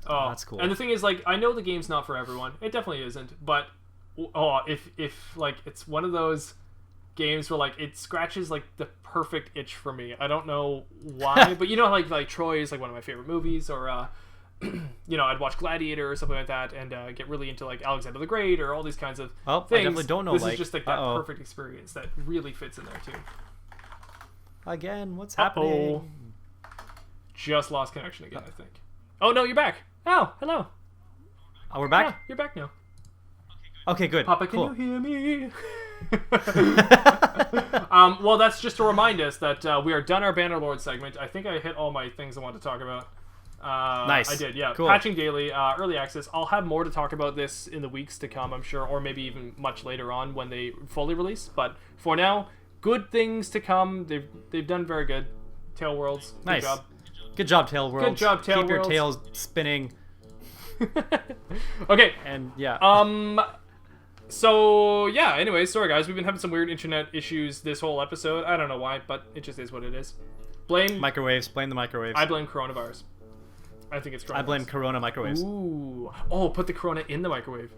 B: Oh, that's cool.
A: And the thing is, like, I know the game's not for everyone. It definitely isn't. But if like it's one of those games where like it scratches like the perfect itch for me. I don't know why, but you know, like Troy is like one of my favorite movies, or you know, I'd watch Gladiator or something like that, and get really into like Alexander the Great or all these kinds of things.
B: I definitely don't know.
A: This is just like that perfect experience that really fits in there too.
B: Again, what's happening?
A: Just lost connection again, I think. Oh no, you're back. Oh, hello.
B: Oh, we're back?
A: Yeah, you're back now.
B: Okay, good.
A: Papa, can you hear me? Well, that's just to remind us that we are done our Bannerlord segment. I think I hit all my things I wanted to talk about.
B: Nice.
A: I did, yeah.
B: Cool.
A: Patching daily, early access. I'll have more to talk about this in the weeks to come, I'm sure, or maybe even much later on when they fully release. But for now, good things to come. They've done very good. TaleWorlds,
B: nice.
A: Good job.
B: Good job, TaleWorld.
A: Good job, TaleWorld.
B: Keep your tails spinning.
A: Okay.
B: And yeah.
A: So yeah. Anyway, sorry guys, we've been having some weird internet issues this whole episode. I don't know why, but it just is what it is. Blame
B: microwaves. Blame the microwaves.
A: I blame coronavirus. I think it's coronavirus.
B: I blame Corona microwaves.
A: Ooh. Oh, put the Corona in the microwave.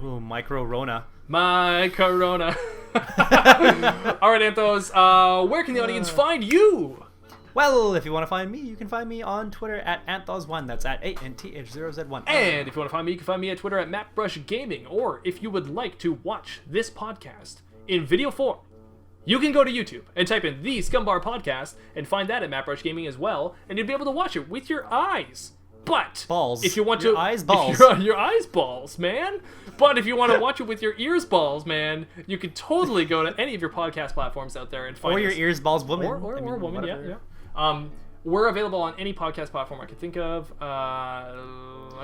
B: Ooh, micro-rona.
A: My Corona. All right, Anth0z. Where can the audience find you?
B: Well, if you want to find me, you can find me on Twitter at Anth0z1. That's at ANTH0Z1.
A: And if you want to find me, you can find me at Twitter at MAttbrush Gaming. Or if you would like to watch this podcast in video form, you can go to YouTube and type in the Scumbar Podcast and find that at MAttbrush Gaming as well, and you'll be able to watch it with your eyes. But
B: balls.
A: If you want
B: your
A: to,
B: eyes balls.
A: Your eyes balls, man. But if you want to watch it with your ears balls, man, you can totally go to any of your podcast platforms out there and find
B: or your
A: us.
B: ears balls woman,
A: or woman,
B: whatever.
A: yeah. We're available on any podcast platform I could think of.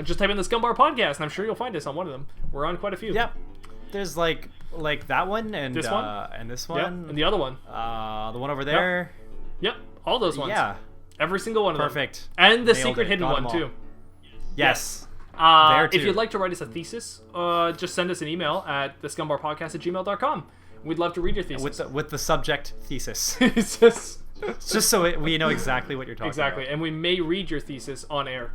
A: Just type in the Scumbar Podcast, and I'm sure you'll find us on one of them. We're on quite a few.
B: Yep. There's like that one and
A: this one
B: and this one,
A: yep. And the other one.
B: The one over there.
A: Yep. All those ones.
B: Yeah.
A: Every single one of them.
B: Perfect.
A: And the
B: Nailed
A: secret
B: it.
A: hidden
B: Got
A: one
B: them all.
A: too.
B: Yes.
A: There too. If you'd like to write us a thesis, just send us an email at thescumbarpodcast@gmail.com. We'd love to read your thesis.
B: With the subject thesis.
A: It's
B: just so we know exactly what you're talking about.
A: Exactly, and we may read your thesis on air.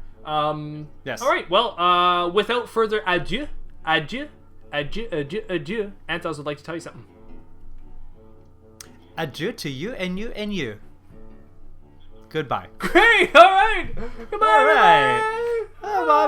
B: Yes.
A: All right. Well, without further adieu, Anth0z would like to tell you something.
B: Adieu to you and you and you. Goodbye.
A: Great. All right. Goodbye.
B: All right. Bye. Bye.